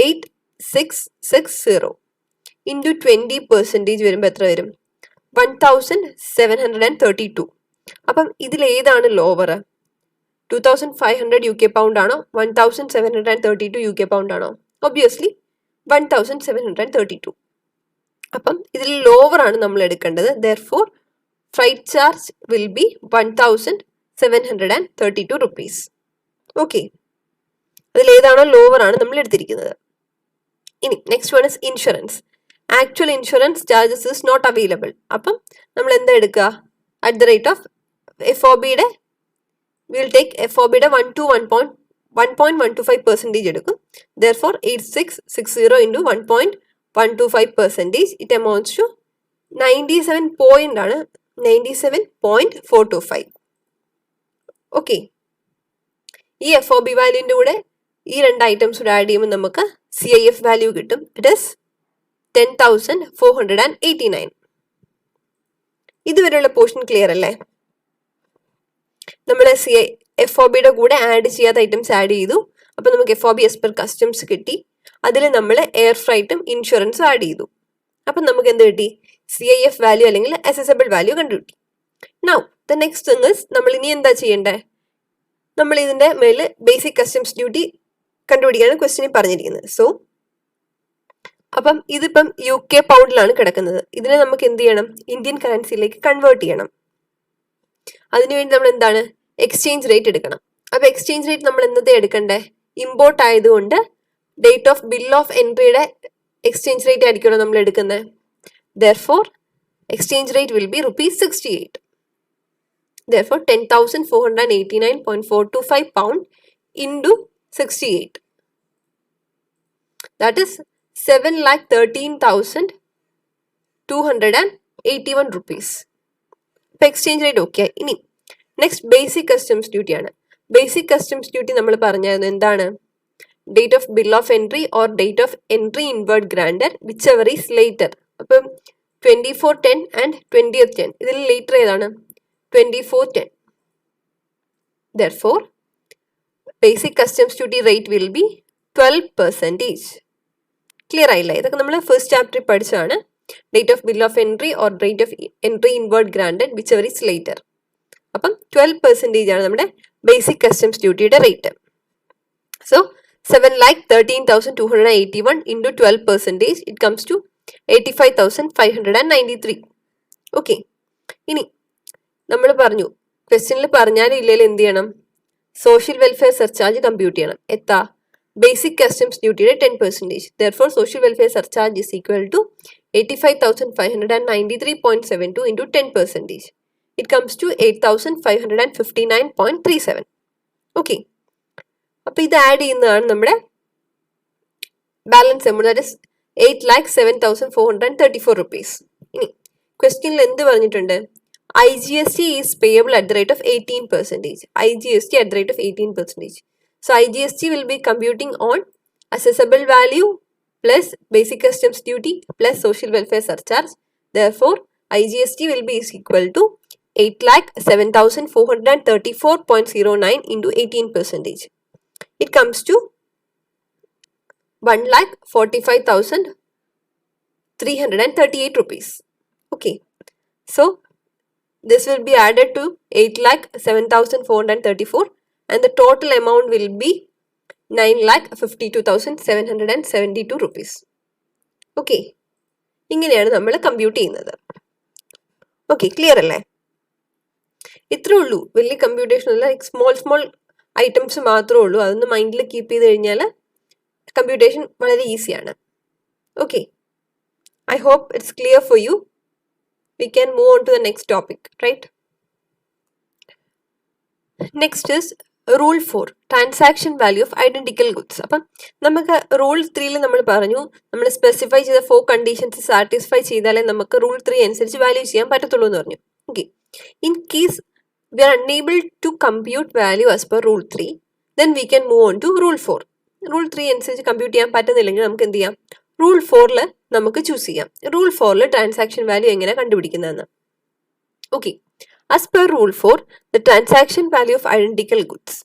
8660 ഇൻറ്റു 20% വരുമ്പോൾ എത്ര വരും? 1732. അപ്പം ഇതിൽ ഏതാണ് ലോവർ? 2500 UK പൗണ്ട് ആണോ 1732 UK പൗണ്ട് ആണോ? ഒബ്വിയസ്ലി 1732. അപ്പം ഇതിൽ ലോവർ ആണ് നമ്മൾ എടുക്കേണ്ടത്. Therefore freight charge will be 1732 rupees. Okay, അതിൽ ഏതാണോ ലോവർ ആണ് നമ്മൾ എടുത്തിരിക്കുന്നത്. ഇനി next one is insurance. Actual insurance charges is not available. അപ്പം നമ്മൾ എന്താ എടുക്കുക? അറ്റ് ദ റേറ്റ് ഓഫ് FOBയുടെ വിൽ ടേക്ക് FOBയുടെ 1.125% എടുക്കും. Therefore 8660 into 1.125% it amounts to 97.425. Okay, ഈ FOB വാല്യൂവിൻ്റെ കൂടെ ഈ രണ്ട് ഐറ്റംസ് കൂടെ ആഡ് ചെയ്യുമ്പോൾ നമുക്ക് CIF വാല്യൂ കിട്ടും. It is 10,489. ഇതുവരെയുള്ള പോർഷൻ ക്ലിയർ അല്ലേ? നമ്മൾ FOBയുടെ കൂടെ ആഡ് ചെയ്യാത്ത ഐറ്റംസ് ആഡ് ചെയ്തു. അപ്പം നമുക്ക് FOB as per customs കിട്ടി. അതിൽ നമ്മൾ എയർ ഫ്രൈറ്റും ഇൻഷുറൻസും ആഡ് ചെയ്തു. അപ്പം നമുക്ക് എന്ത് കിട്ടി? CIF വാല്യൂ അല്ലെങ്കിൽ അസസബിൾ വാല്യൂ കണ്ടുകിട്ടി. Now the next thing is, നമ്മൾ ഇനി എന്താ ചെയ്യേണ്ടത്? നമ്മൾ ഇതിൻ്റെ മേൽ ബേസിക് കസ്റ്റംസ് ഡ്യൂട്ടി കണ്ടുപിടിക്കാനാണ് ക്വസ്റ്റ്യനിൽ പറഞ്ഞിരിക്കുന്നത്. സോ അപ്പം ഇതിപ്പം UK പൗണ്ടിലാണ് കിടക്കുന്നത്. ഇതിനെ നമുക്ക് എന്ത് ചെയ്യണം? ഇന്ത്യൻ കറൻസിയിലേക്ക് കൺവേർട്ട് ചെയ്യണം. അതിനുവേണ്ടി നമ്മൾ എന്താണ്? എക്സ്ചേഞ്ച് റേറ്റ് എടുക്കണം. അപ്പോൾ എക്സ്ചേഞ്ച് റേറ്റ് നമ്മൾ എന്നത്തെ എടുക്കണ്ടേ? ഇമ്പോർട്ട് ആയതുകൊണ്ട് ഡേറ്റ് ഓഫ് ബിൽ ഓഫ് എൻട്രിയുടെ എക്സ്ചേഞ്ച് റേറ്റ് ആയിരിക്കുമല്ലോ നമ്മൾ എടുക്കുന്നത്. Therefore exchange rate will be ₹68. Therefore 10,489.425 pound into 68. That is 7,13,281 rupees. ഇപ്പം എക്സ്ചേഞ്ച് റേറ്റ് ഓക്കെ. ഇനി നെക്സ്റ്റ് ബേസിക് കസ്റ്റംസ് ഡ്യൂട്ടി ആണ്. ബേസിക് കസ്റ്റംസ് ഡ്യൂട്ടി നമ്മൾ പറഞ്ഞത് എന്താണ്? Date of bill of entry or date of entry inward granted whichever is later. അപ്പം 2410 and 2010 ഇതിൽ later ഏതാണ്? 2410. Therefore, basic customs duty rate will be 12%. Clear ആയില്ലേ? ഇതൊക്കെ നമ്മൾ ഫസ്റ്റ് ചാപ്റ്ററിൽ പഠിച്ചതാണ്. Date of bill of entry or date of entry inward granted whichever is later. അപ്പം 12% ആണ് നമ്മുടെ ബേസിക് കസ്റ്റംസ് ഡ്യൂട്ടിയുടെ rate. So 7,13,281 into 12% it comes to 85,593. Okay, ഇനി നമ്മൾ പറഞ്ഞു ക്വസ്റ്റ്യനിൽ പറഞ്ഞാലും ഇല്ലെങ്കിൽ എന്ത് ചെയ്യണം? സോഷ്യൽ വെൽഫെയർ സർചാർജ് കമ്പ്യൂട്ട് ചെയ്യണം. എത്താ? ബേസിക് കസ്റ്റംസ് ഡ്യൂട്ടിയുടെ 10%. Therefore social welfare surcharge is equal to 85,593.72 into 10%. It comes to 8,559.37. Okay, അപ്പോൾ ഇത് ആഡ് ചെയ്യുന്നതാണ് നമ്മുടെ balance amount. That is 8,07,434 rupees. ഇനി ക്വസ്റ്റ്യനിൽ എന്ത് പറഞ്ഞിട്ടുണ്ട്? IGST is payable at the rate of 18%. IGST at the rate of 18%. So IGST will be computing on assessable value plus basic customs duty plus social welfare surcharge. Therefore, IGST will be equal to 8,07,434.09 into 18%. It comes to 1,45,338 rupees. Okay. So this will be added to 8,07,434 and the total amount will be 9,52,772 rupees. Okay. ഇങ്ങനെയാണ് നമ്മൾ compute ചെയ്യുന്നത്. Okay, clear അല്ലേ? ഇത്രേ ഉള്ളൂ. വലിയ computation അല്ല, small items മാത്രമേ ഉള്ളൂ. അതൊന്ന് മൈൻഡിൽ കീപ്പ് ചെയ്ത് കഴിഞ്ഞാൽ കമ്പ്യൂട്ടേഷൻ വളരെ ഈസിയാണ്. Okay, I hope it's clear for you. We can move on to the next topic, right? Next is Rule 4, Transaction Value of Identical Goods. അപ്പം നമുക്ക് Rule 3 നമ്മൾ പറഞ്ഞു, നമ്മൾ സ്പെസിഫൈ ചെയ്ത 4 കണ്ടീഷൻസ് സാറ്റിസ്ഫൈ ചെയ്താലേ നമുക്ക് Rule 3 അനുസരിച്ച് വാല്യൂ ചെയ്യാൻ പറ്റത്തുള്ളൂ എന്ന് പറഞ്ഞു. Okay, in case we are unable to compute value as per Rule 3, then we can move on to Rule 4. Rule 3 അനുസരിച്ച് കമ്പ്യൂട്ട് ചെയ്യാൻ പറ്റുന്നില്ലെങ്കിൽ നമുക്ക് എന്ത് ചെയ്യാം? റൂൾ 4 നമുക്ക് ചൂസ് ചെയ്യാം. റൂൾ 4 ട്രാൻസാക്ഷൻ വാല്യൂ എങ്ങനെ കണ്ടുപിടിക്കുന്നതെന്ന്. Okay, as per rule 4 the transaction value of identical goods.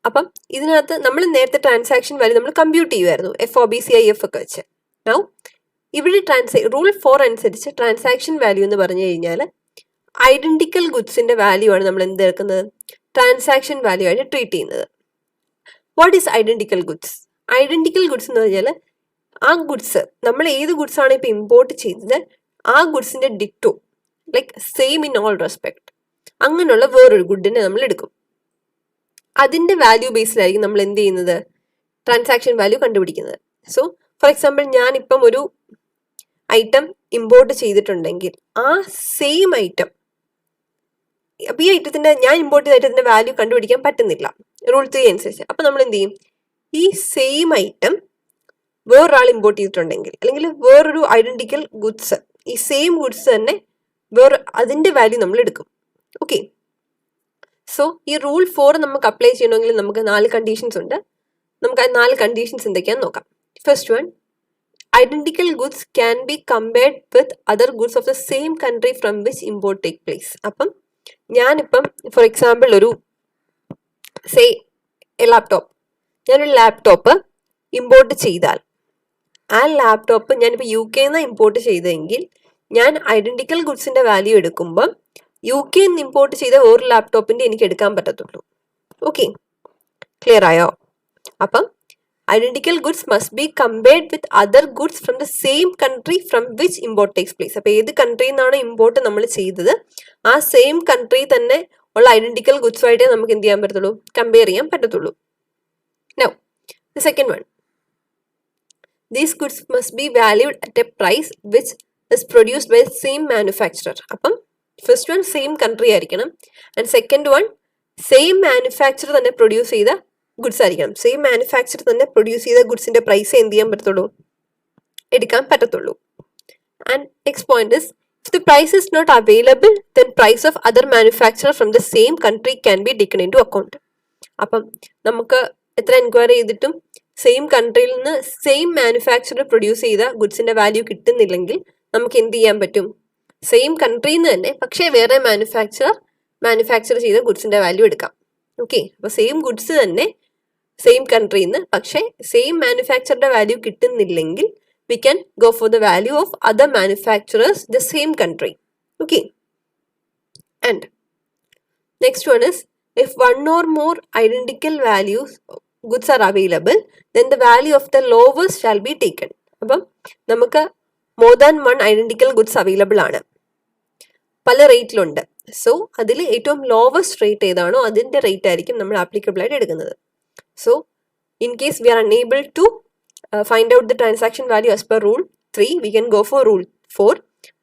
അപ്പം ഇതിനകത്ത് നമ്മൾ നേരത്തെ ട്രാൻസാക്ഷൻ വാല്യൂ നമ്മൾ കമ്പ്യൂട്ട് ചെയ്യുമായിരുന്നു, FOBCIF ഒക്കെ വെച്ച്. നൗ ഇവിടെ റൂൾ 4 അനുസരിച്ച് ട്രാൻസാക്ഷൻ വാല്യൂ എന്ന് പറഞ്ഞു കഴിഞ്ഞാൽ ഐഡന്റിക്കൽ ഗുഡ്സിന്റെ വാല്യൂ ആണ് നമ്മൾ എന്ത് എടുക്കുന്നത്? ട്രാൻസാക്ഷൻ വാല്യൂ ആയിട്ട് ട്രീറ്റ് ചെയ്യുന്നത്. What is identical goods? Identical goods എന്ന് പറഞ്ഞാൽ ആ ഗുഡ്സ് നമ്മൾ ഏത് ഗുഡ്സ് ആണ് ഇപ്പൊ ഇമ്പോർട്ട് ചെയ്തത്, ആ ഗുഡ്സിന്റെ ditto, like same in all respect, അങ്ങനെയുള്ള വേറൊരു ഗുഡിനെ നമ്മൾ എടുക്കും. അതിന്റെ വാല്യൂ ബേസിലായിരിക്കും നമ്മൾ എന്ത് ചെയ്യുന്നത്? ട്രാൻസാക്ഷൻ വാല്യൂ കണ്ടുപിടിക്കുന്നത്. സോ ഫോർ എക്സാമ്പിൾ, ഞാനിപ്പം ഒരു ഐറ്റം ഇമ്പോർട്ട് ചെയ്തിട്ടുണ്ടെങ്കിൽ ആ സെയിം ഐറ്റം, അപ്പൊ ഈ ഐറ്റത്തിന്റെ ഞാൻ ഇമ്പോർട്ട് ചെയ്ത ഐറ്റത്തിന്റെ വാല്യൂ കണ്ടുപിടിക്കാൻ പറ്റുന്നില്ല റൂൾ 3 അനുസരിച്ച്. അപ്പൊ നമ്മൾ എന്ത് ചെയ്യും? ഈ സെയിം ഐറ്റം വേറൊരാൾ ഇമ്പോർട്ട് ചെയ്തിട്ടുണ്ടെങ്കിൽ, അല്ലെങ്കിൽ വേറൊരു ഐഡന്റിക്കൽ ഗുഡ്സ്, ഈ സെയിം ഗുഡ്സ് തന്നെ അതിന്റെ വാല്യൂ നമ്മൾ എടുക്കും. ഓക്കെ, സോ ഈ റൂൾ 4 നമുക്ക് അപ്ലൈ ചെയ്യണമെങ്കിൽ നമുക്ക് 4 കണ്ടീഷൻസ് ഉണ്ട്. നമുക്ക് ആ 4 കണ്ടീഷൻസ് എന്തൊക്കെയാന്ന് നോക്കാം. First one, identical goods can be compared with other goods of the same country from which import take place. അപ്പം ഞാനിപ്പം ഫോർ എക്സാമ്പിൾ ഒരു ഞാനൊരു ലാപ്ടോപ്പ് ഇമ്പോർട്ട് ചെയ്താൽ, ആ ലാപ്ടോപ്പ് ഞാനിപ്പോൾ UK നിന്ന് ഇമ്പോർട്ട് ചെയ്തെങ്കിൽ ഞാൻ ഐഡന്റിക്കൽ ഗുഡ്സിന്റെ വാല്യൂ എടുക്കുമ്പോൾ UK നിന്ന് ഇമ്പോർട്ട് ചെയ്ത ഒരു ലാപ്ടോപ്പിന്റെ എനിക്ക് എടുക്കാൻ പറ്റത്തുള്ളൂ. ഓക്കെ, ക്ലിയർ ആയോ? അപ്പം identical goods must be compared with other goods from the same country from which import takes place. അപ്പൊ ഏത് കൺട്രിയിൽ നിന്നാണ് ഇമ്പോർട്ട് നമ്മൾ ചെയ്തത്, ആ സെയിം കൺട്രി തന്നെ ഉള്ള ഐഡന്റിക്കൽ ഗുഡ്സുമായിട്ടേ നമുക്ക് എന്ത് ചെയ്യാൻ പറ്റത്തുള്ളൂ? കമ്പയർ ചെയ്യാൻ പറ്റത്തുള്ളൂ. Now the second one, these goods must be valued at a price which is produced by the same manufacturer. അപ്പം ഫസ്റ്റ് വൺ സെയിം കൺട്രി ആയിരിക്കണം, and second one same manufacture തന്നെ പ്രൊഡ്യൂസ് ചെയ്ത ഗുഡ്സ് ആയിരിക്കണം. Same manufacture തന്നെ produce ചെയ്ത ഗുഡ്സിന്റെ price എന്ത് ചെയ്യാൻ പറ്റത്തുള്ളൂ? എടുക്കാൻ പറ്റത്തുള്ളൂ. And next point is, if the price is not available, then price of other manufacturer from the same country can be taken into account. അപ്പം നമുക്ക് എത്ര എൻക്വയറി ചെയ്തിട്ടും സെയിം കൺട്രിയിൽ നിന്ന് സെയിം മാനുഫാക്ചറർ പ്രൊഡ്യൂസ് ചെയ്ത ഗുഡ്സിന്റെ വാല്യൂ കിട്ടുന്നില്ലെങ്കിൽ നമുക്ക് എന്ത് ചെയ്യാൻ പറ്റും? സെയിം കൺട്രിയിൽ നിന്ന് തന്നെ പക്ഷേ വേറെ മാനുഫാക്ചർ ചെയ്ത ഗുഡ്സിന്റെ വാല്യൂ എടുക്കാം. ഓക്കെ, അപ്പൊ സെയിം ഗുഡ്സ് തന്നെ സെയിം കൺട്രിയിൽ നിന്ന് പക്ഷേ സെയിം മാനുഫാക്ചറുടെ വാല്യൂ കിട്ടുന്നില്ലെങ്കിൽ we can go for the value of other manufacturers the same country. Okay, and next one is, if one or more identical values goods are available, then the value of the lowest shall be taken. അപ്പം നമുക്ക് more than one identical goods available ആണ്, പല റേറ്റിലുണ്ട്. So അതിൽ ഏറ്റവും lowest rate ഏതാണോ അതിന്റെ rate ആയിരിക്കും നമ്മൾ ആപ്ലിക്കബിൾ ആയിട്ട് എടുക്കുന്നത്. So in case we are unable to find out the transaction value as per rule 3, we can go for rule 4.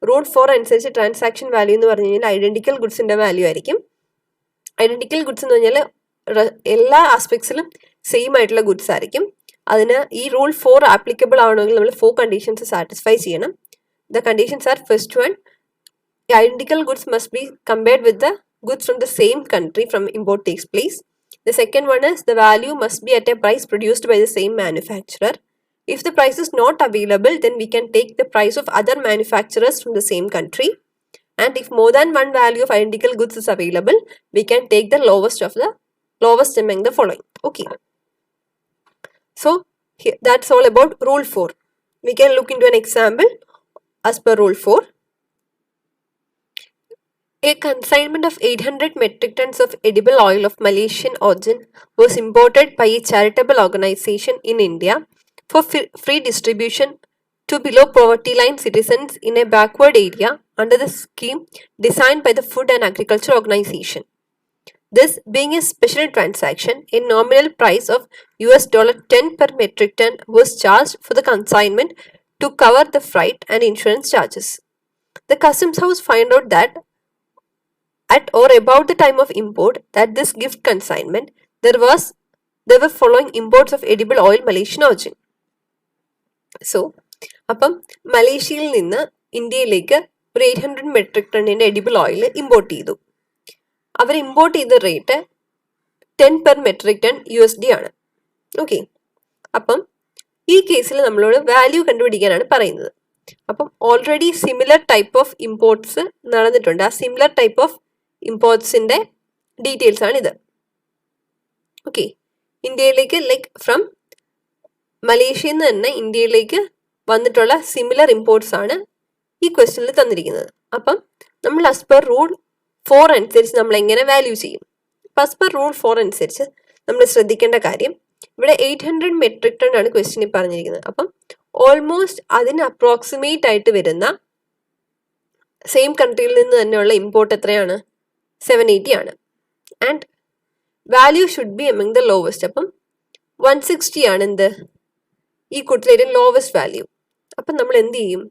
Rule 4 അനുസരിച്ച് ട്രാൻസാക്ഷൻ വാല്യൂ എന്ന് പറഞ്ഞു കഴിഞ്ഞാൽ ഐഡന്റിക്കൽ ഗുഡ്സിന്റെ വാല്യൂ ആയിരിക്കും. ഐഡന്റിക്കൽ ഗുഡ്സ് എന്ന് പറഞ്ഞാൽ എല്ലാ ആസ്പെക്ട്സിലും സെയിം ആയിട്ടുള്ള ഗുഡ്സ് ആയിരിക്കും. അതിന് ഈ റൂൾ 4 ആപ്ലിക്കബിൾ ആവണമെങ്കിൽ നമ്മൾ 4 കണ്ടീഷൻസ് സാറ്റിസ്ഫൈ ചെയ്യണം. The conditions R, first one, identical goods must be compared with the goods from the same country from import takes place. The second one is the value must be at a price produced by the same manufacturer. If the price is not available, then we can take the price of other manufacturers from the same country. And if more than one value of identical goods is available, we can take the lowest among the following. Okay. So here, that's all about Rule 4. We can look into an example as per Rule 4. A consignment of 800 metric tons of edible oil of Malaysian origin was imported by a charitable organization in India for free distribution to below poverty line citizens in a backward area under the scheme designed by the Food and Agriculture Organization. This being a special transaction, a nominal price of $10 per metric ton was charged for the consignment to cover the freight and insurance charges. The customs house found out that at or about the time of import that this gift consignment there were following imports of edible oil Malaysian origin. So അപ്പം മലേഷ്യയിൽ നിന്ന് ഇന്ത്യയിലേക്ക് ഒരു 800 metric ടണ്ണിന്റെ edible oil import ചെയ്തു. അവർ import ചെയ്ത rate 10 per metric ton USD ആണ്. ഓക്കെ, അപ്പം ഈ കേസിൽ നമ്മളോട് വാല്യൂ കണ്ടുപിടിക്കാനാണ് പറയുന്നത്. അപ്പം already similar type of imports നടന്നിട്ടുണ്ട്. ആ സിമിലർ ടൈപ്പ് ഓഫ് ഇമ്പോർട്ട്സിന്റെ ഡീറ്റെയിൽസ് ആണ് ഇത്. ഓക്കെ, ഇന്ത്യയിലേക്ക് ലൈക്ക് ഫ്രം മലേഷ്യയിൽ നിന്ന് തന്നെ ഇന്ത്യയിലേക്ക് വന്നിട്ടുള്ള സിമിലർ ഇമ്പോർട്ട്സ് ആണ് ഈ ക്വസ്റ്റ്യനിൽ തന്നിരിക്കുന്നത്. അപ്പം നമ്മൾ ആസ് പെർ റൂൾ 4 അനുസരിച്ച് നമ്മൾ എങ്ങനെ വാല്യൂ ചെയ്യും? ആസ് പെർ റൂൾ 4 അനുസരിച്ച് നമ്മൾ ശ്രദ്ധിക്കേണ്ട കാര്യം, ഇവിടെ 800 മെട്രിക് ടൺ ആണ് ക്വസ്റ്റ്യനിൽ പറഞ്ഞിരിക്കുന്നത്. അപ്പം ഓൾമോസ്റ്റ് അതിന് അപ്രോക്സിമേറ്റ് ആയിട്ട് വരുന്ന സെയിം കൺട്രിയിൽ നിന്ന് തന്നെയുള്ള ഇമ്പോർട്ട് എത്രയാണ്? 780 ആണ്. And value should be among the lowest. അപ്പം 160 ആണ് എന്ത് ഈ കൂട്ടത്തിലെ ലോവസ്റ്റ് വാല്യൂ. അപ്പം നമ്മൾ എന്ത് ചെയ്യും?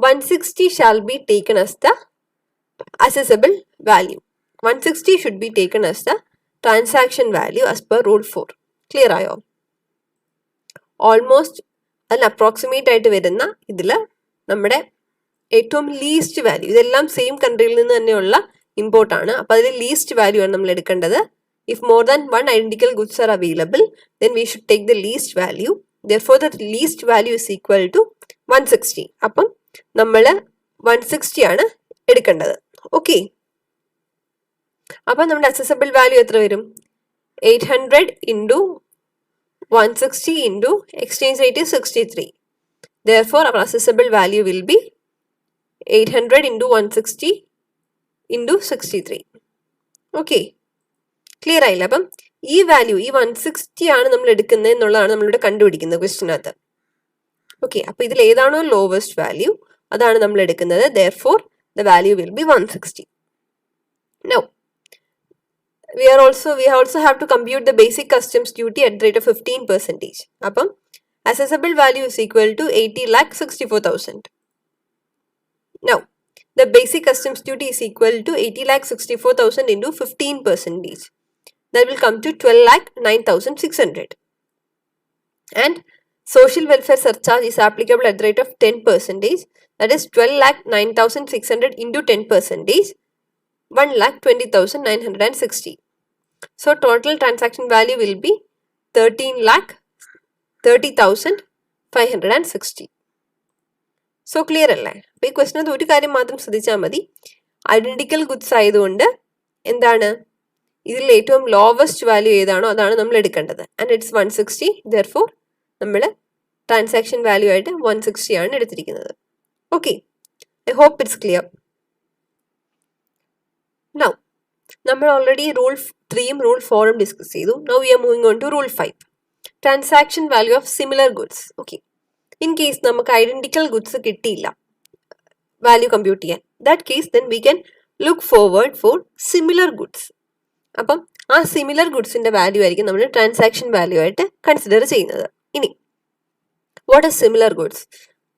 160 shall be taken as the accessible value. 160 should be taken as the transaction value as per rule 4. Clear ആയോ? ഓൾമോസ്റ്റ് അതിന് അപ്രോക്സിമേറ്റ് ആയിട്ട് വരുന്ന ഇതിൽ നമ്മുടെ ഏറ്റവും ലീസ്റ്റ് വാല്യൂ, ഇതെല്ലാം സെയിം കൺട്രിയിൽ നിന്ന് തന്നെയുള്ള ഇമ്പോർട്ടാണ്. അപ്പോൾ അതിൽ ലീസ്റ്റ് വാല്യൂ ആണ് നമ്മൾ എടുക്കേണ്ടത്. If more than 1 identical goods are available, then we should take the least value. Therefore, the least value is equal to 160. അപ്പം നമ്മൾ 160 ആണ് എടുക്കേണ്ടത്. ഓക്കെ, അപ്പം നമ്മുടെ അക്സസബിൾ വാല്യൂ എത്ര വരും? 800 into 160 into exchange rate 63. Therefore, our accessible value will be 800 into 160 into 63. Okay, clear ആയില്ല? അപ്പം ഈ വാല്യൂ, ഈ 160 ആണ് നമ്മൾ എടുക്കുന്നത് എന്നുള്ളതാണ് നമ്മളിവിടെ കണ്ടുപിടിക്കുന്നത് ക്വസ്റ്റിനകത്ത്. ഓക്കെ, അപ്പോൾ ഇതിൽ ഏതാണോ ലോവസ്റ്റ് വാല്യൂ അതാണ് നമ്മൾ എടുക്കുന്നത്. Therefore, the value will be 160. Now, we also have to compute the basic customs duty at the rate of 15%. അപ്പം accessible value is equal to 80,64,000. Now, the basic customs duty is equal to 80,64,000 into 15%. That will come to 12,09,600. And social welfare surcharge is applicable at the rate of 10%. That is 12,09,600 into 10%, 1,20,960. So total transaction value will be 13,30,560. So clear അല്ലേ? അപ്പോൾ ഈ ക്വസ്റ്റിനകത്ത് ഒരു കാര്യം മാത്രം ശ്രദ്ധിച്ചാൽ മതി. Identical goods ആയതുകൊണ്ട് എന്താണ് ഇതിൽ ഏറ്റവും ലോവസ്റ്റ് വാല്യൂ ഏതാണോ അതാണ് നമ്മൾ എടുക്കേണ്ടത്. And it's 160. Therefore, നമ്മൾ ട്രാൻസാക്ഷൻ വാല്യൂ ആയിട്ട് 160 ആണ് എടുത്തിരിക്കുന്നത്. Okay, I hope it's clear. Now, നമ്മൾ ഓൾറെഡി റൂൾ 3യും റൂൾ 4ഉം ഡിസ്കസ് ചെയ്തു. Now we are moving on to rule 5. Transaction value of similar goods. Okay, in case നമുക്ക് ഐഡന്റിക്കൽ ഗുഡ്സ് കിട്ടിയില്ല value compute ചെയ്യാൻ, that case then we can look forward for similar goods. അപ്പം ആ similar ഗുഡ്സിന്റെ value ആയിരിക്കും നമ്മൾ transaction value ആയിട്ട് consider ചെയ്യുന്നത്. ഇനി what is similar goods?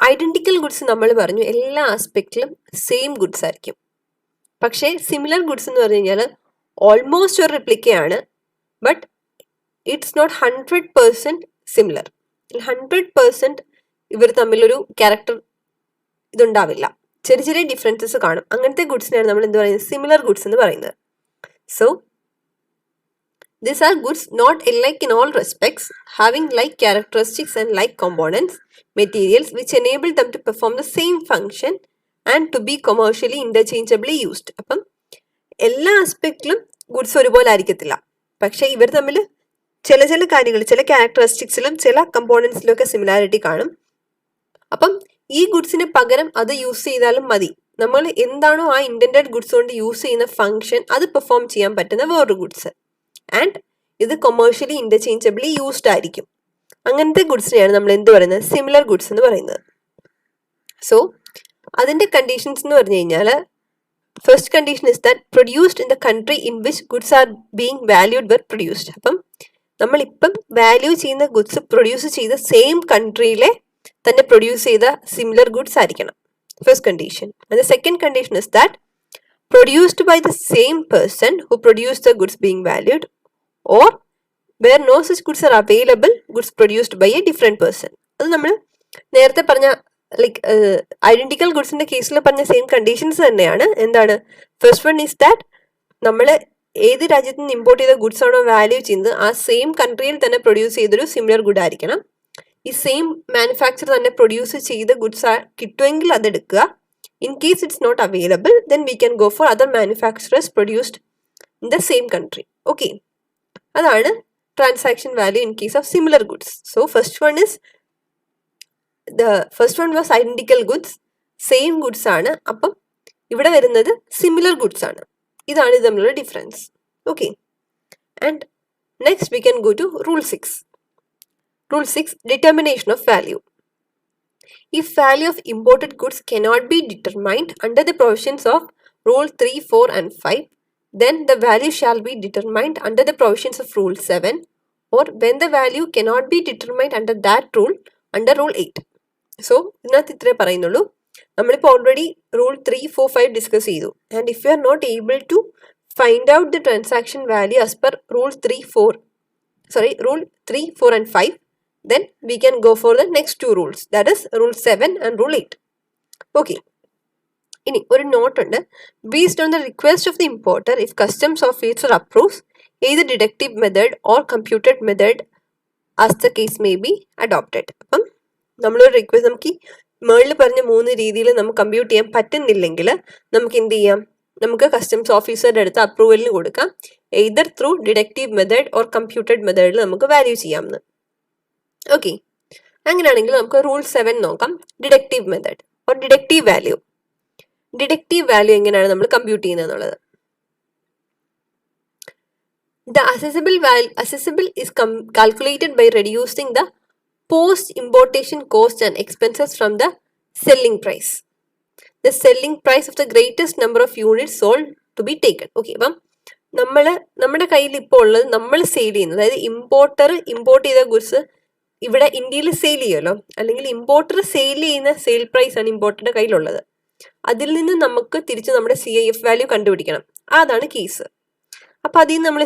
Identical goods നമ്മൾ പറഞ്ഞു എല്ലാ ആസ്പെക്റ്റിലും സെയിം ഗുഡ്സ് ആയിരിക്കും. പക്ഷേ സിമിലർ ഗുഡ്സ് എന്ന് പറഞ്ഞു കഴിഞ്ഞാൽ ഓൾമോസ്റ്റ് ഒരു റിപ്ലിക്കയാണ്, ബട്ട് ഇറ്റ്സ് നോട്ട് 100% സിമിലർ. 100% ഇവർ തമ്മിലൊരു ക്യാരക്ടർ ഇതുണ്ടാവില്ല. ചെറിയ ചെറിയ ഡിഫറൻസസ് കാണും. അങ്ങനത്തെ ഗുഡ്സിനെയാണ് നമ്മൾ എന്ത് പറയുന്നത്, സിമിലർ ഗുഡ്സ് എന്ന് പറയുന്നത്. So these are goods not alike in all respects, having like characteristics and like components, materials which enable them to perform the same function and to be commercially interchangeably used. അപ്പം എല്ലാ ആസ്പെക്റ്റിലും goods ഒരുപോലെ ആയിരിക്കത്തില്ല, പക്ഷെ ഇവർ തമ്മിൽ ചില ചില കാര്യങ്ങൾ, ചില ക്യാരക്ടറിസ്റ്റിക്സിലും ചില കമ്പോണൻസിലും ഒക്കെ സിമിലാരിറ്റി കാണും. അപ്പം ഈ ഗുഡ്സിന് പകരം അത് യൂസ് ചെയ്താലും മതി. നമ്മൾ എന്താണോ ആ ഇൻറ്റൻറ്റഡ് ഗുഡ്സ് കൊണ്ട് യൂസ് ചെയ്യുന്ന ഫംഗ്ഷൻ അത് പെർഫോം ചെയ്യാൻ പറ്റുന്ന വേറൊരു ഗുഡ്സ്, ആൻഡ് ഇത് കൊമേഴ്ഷ്യലി ഇന്റർചേഞ്ചബിളി യൂസ്ഡ് ആയിരിക്കും. അങ്ങനത്തെ ഗുഡ്സിനെയാണ് നമ്മൾ എന്ത് പറയുന്നത്, സിമിലർ ഗുഡ്സ് എന്ന് പറയുന്നത്. സോ അതിന്റെ കണ്ടീഷൻസ് എന്ന് പറഞ്ഞു കഴിഞ്ഞാൽ, first condition is that produced in the country in which goods are being valued were produced. അപ്പം നമ്മളിപ്പം വാല്യൂ ചെയ്യുന്ന ഗുഡ്സ് പ്രൊഡ്യൂസ് ചെയ്ത സെയിം കൺട്രിയിലെ തന്നെ പ്രൊഡ്യൂസ് ചെയ്ത സിമിലർ ഗുഡ്സ് ആയിരിക്കണം, first condition. And the second condition is that produced by the same person who produced the goods being valued, or where no such goods are available, goods produced by a different person. അത് നമ്മൾ നേരത്തെ പറഞ്ഞ like identical ഗുഡ്സിന്റെ കേസിൽ പറഞ്ഞ same conditions തന്നെയാണ്. എന്താണ്, first one is that നമ്മൾ ഏത് രാജ്യത്ത് നിന്ന് ഇമ്പോർട്ട് ചെയ്ത ഗുഡ്സ് ആണോ വാല്യൂ ചെയ്യുന്നത് ആ സെയിം കൺട്രിയിൽ തന്നെ പ്രൊഡ്യൂസ് ചെയ്തൊരു സിമിലർ ഗുഡ് ആയിരിക്കണം. ഈ സെയിം മാനുഫാക്ചർ തന്നെ പ്രൊഡ്യൂസ് ചെയ്ത ഗുഡ്സ് കിട്ടുമെങ്കിൽ അതെടുക്കുക. In case it's not available, then we can go for other manufacturers produced in the same country. Okay, അതാണ് transaction value in case of similar goods. So first one was identical goods, same goods ആണ്. അപ്പം ഇവിടെ വരുന്നത് similar goods ആണ്. ഇതാണ് ഇത് തമ്മിലുള്ള difference. Okay, and next we can go to rule 6. Rule 6, determination of value. If value of imported goods cannot be determined under the provisions of Rule 3, 4 and 5, then the value shall be determined under the provisions of Rule 7, or when the value cannot be determined under that rule, under Rule 8. So, ഇതിനകത്ത് ഇത്രേ പറയുന്നുള്ളൂ. നമ്മളിപ്പോൾ already rule 3, 4, 5 discuss ചെയ്തു. And if you are not able to find out the transaction value as per rule 3, 4 and 5, then we can go for the next two rules, that is Rule 7 and Rule 8. Okay. ഇനി ഒരു not ഉണ്ട്. Based on the request of the importer, if customs officer approves either deductive method or computed method as the case may be adopted. അപ്പം നമ്മളൊരു request, നമുക്ക് മേളിൽ പറഞ്ഞ 3 രീതിയിൽ നമുക്ക് കമ്പ്യൂട്ട് ചെയ്യാൻ പറ്റുന്നില്ലെങ്കിൽ നമുക്ക് എന്ത് ചെയ്യാം, നമുക്ക് കസ്റ്റംസ് ഓഫീസറുടെ അടുത്ത് അപ്രൂവലിന് കൊടുക്കാം. Either through deductive method or computed മെത്തേഡിൽ നമുക്ക് വാല്യൂ ചെയ്യാമെന്ന്. ഓക്കെ, അങ്ങനെയാണെങ്കിൽ നമുക്ക് റൂൾ 7 നോക്കാം. Deductive method or deductive value. Deductive value എങ്ങനെയാണ് നമ്മൾ കമ്പ്യൂട്ട് ചെയ്യുന്നത് എന്നുള്ളത്. The assessable is calculated by reducing the post-importation cost and expenses from the selling price. The selling price of the greatest number of units sold to be taken. Okay, അപ്പം നമ്മുടെ കയ്യിൽ ഇപ്പോൾ ഉള്ളത് നമ്മൾ സെയിൽ ചെയ്യുന്നത്, അതായത് ഇമ്പോർട്ടർ ഇമ്പോർട്ട് ചെയ്ത goods ഇവിടെ ഇന്ത്യയിൽ സെയിൽ ചെയ്യുമല്ലോ, അല്ലെങ്കിൽ ഇമ്പോർട്ടർ സെയിൽ ചെയ്യുന്ന സെയിൽ പ്രൈസ് ആണ് ഇമ്പോർട്ടറുടെ കയ്യിലുള്ളത്. അതിൽ നിന്ന് നമുക്ക് തിരിച്ച് നമ്മുടെ CIF വാല്യൂ കണ്ടുപിടിക്കണം. അതാണ് കേസ്. അപ്പൊ അതിൽ നിന്ന് നമ്മൾ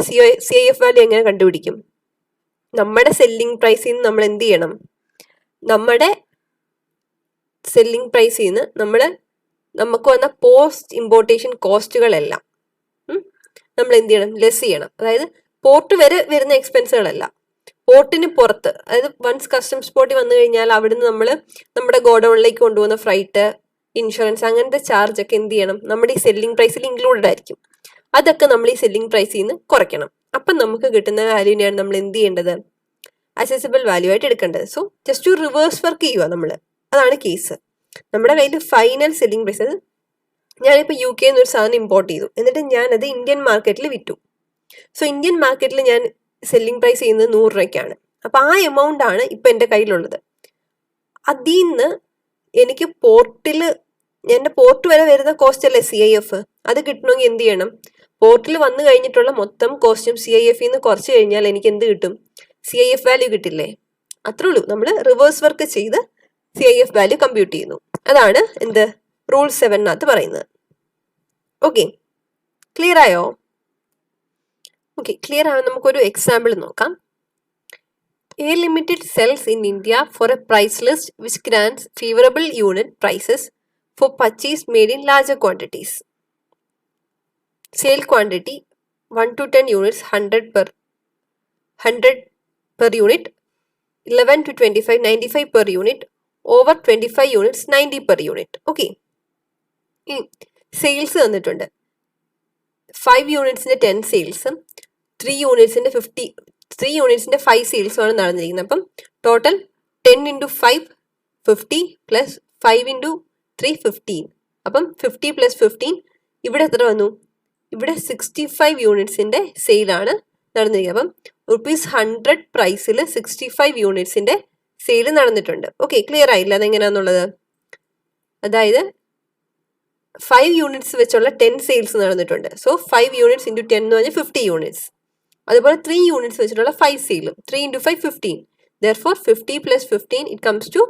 CIF വാല്യൂ എങ്ങനെ കണ്ടുപിടിക്കും? നമ്മുടെ സെല്ലിംഗ് പ്രൈസിൽ നിന്ന് നമ്മൾ എന്ത് ചെയ്യണം, നമ്മുടെ സെല്ലിംഗ് പ്രൈസിൽ നിന്ന് നമുക്ക് വന്ന പോസ്റ്റ് ഇമ്പോർട്ടേഷൻ കോസ്റ്റുകളെല്ലാം നമ്മൾ എന്ത് ചെയ്യണം, ലെസ് ചെയ്യണം. അതായത് പോർട്ട് വരെ വരുന്ന എക്സ്പെൻസുകളല്ല, പോർട്ടിന് പുറത്ത്, അതായത് വൺസ് കസ്റ്റംസ് പോർട്ടിൽ വന്നു കഴിഞ്ഞാൽ അവിടുന്ന് നമ്മൾ നമ്മുടെ ഗോഡൗണിലേക്ക് കൊണ്ടുപോകുന്ന ഫ്രൈറ്റ്, ഇൻഷുറൻസ്, അങ്ങനത്തെ ചാർജ് ഒക്കെ എന്ത് ചെയ്യണം, നമ്മുടെ ഈ സെല്ലിംഗ് പ്രൈസിൽ ഇൻക്ലൂഡഡ് ആയിരിക്കും. അതൊക്കെ നമ്മൾ ഈ സെല്ലിംഗ് പ്രൈസിൽ നിന്ന് കുറയ്ക്കണം. അപ്പം നമുക്ക് കിട്ടുന്ന വാല്യൂവിനെയാണ് നമ്മൾ എന്ത് ചെയ്യേണ്ടത്, അസെസിബിൾ വാല്യൂ ആയിട്ട് എടുക്കേണ്ടത്. So just to reverse work ചെയ്യുക നമ്മൾ, അതാണ് കേസ്. നമ്മുടെ കയ്യിൽ ഫൈനൽ സെല്ലിംഗ് പ്രൈസ്, അത് ഞാനിപ്പോൾ UK എന്നൊരു സാധനം ഇമ്പോർട്ട് ചെയ്തു, എന്നിട്ട് ഞാനത് ഇന്ത്യൻ മാർക്കറ്റിൽ വിറ്റു. സോ ഇന്ത്യൻ മാർക്കറ്റിൽ ഞാൻ സെല്ലിംഗ് പ്രൈസ് ചെയ്യുന്നത് 100 രൂപയ്ക്കാണ്. അപ്പം ആ എമൗണ്ട് ആണ് ഇപ്പം എൻ്റെ കയ്യിലുള്ളത്. അതിൽ നിന്ന് എനിക്ക് എൻ്റെ പോർട്ട് വരെ വരുന്ന കോസ്റ്റ് അല്ലേ CIF, അത് കിട്ടണമെങ്കിൽ എന്ത് ചെയ്യണം, പോർട്ടിൽ വന്നു കഴിഞ്ഞിട്ടുള്ള മൊത്തം കോസ്റ്റും CIF നിന്ന് കുറച്ച് കഴിഞ്ഞാൽ എനിക്ക് എന്ത് കിട്ടും, CIF വാല്യൂ കിട്ടില്ലേ. അത്രേ ഉള്ളൂ. നമ്മൾ റിവേഴ്സ് വർക്ക് ചെയ്ത് CIF വാല്യൂ കമ്പ്യൂട്ട് ചെയ്യുന്നു. അതാണ് എന്ത് റൂൾ 7 പറയുന്നത്. ഓക്കെ, ക്ലിയർ ആയോ? ഓക്കെ, ക്ലിയർ ആണ്. നമുക്കൊരു എക്സാമ്പിൾ നോക്കാം. A limited sells in India for a price list which grants favorable unit prices for purchase made in larger quantities. Sale quantity 1 to 10 units 100 per unit, 11 to 25 95 per unit, over 25 units 90 per unit. Okay. Sales തന്നിട്ടുണ്ട് 5 യൂണിറ്റ്സിന്റെ 10 സെയിൽസും 3 യൂണിറ്റ്സിന്റെ 5 സെയിൽസും ആണ് നടന്നിരിക്കുന്നത്. അപ്പം total 10 into 5 50 plus 5 into 3 15. അപ്പം 50 plus 15 ഇവിടെ എത്ര വന്നു? ഇവിടെ 65 യൂണിറ്റ്സിന്റെ സെയിലാണ് നടന്നിരിക്കുന്നത്. അപ്പം ₹100 പ്രൈസിൽ 65 യൂണിറ്റ്സിന്റെ സെയിൽ നടന്നിട്ടുണ്ട്. ഓക്കെ, ക്ലിയർ ആയില്ല അതെങ്ങനെയാണെന്നുള്ളത്? അതായത് 5 യൂണിറ്റ്സ് വെച്ചുള്ള 10 സെയിൽസ് നടന്നിട്ടുണ്ട്. സോ 5 യൂണിറ്റ്സ് ഇൻറ്റു 10 എന്ന് പറഞ്ഞാൽ 50 യൂണിറ്റ്സ്. അതുപോലെ 3 യൂണിറ്റ്സ് വെച്ചിട്ടുള്ള 5 സെയിലും 3 into 5 15. Therefore 50 plus 15 it comes to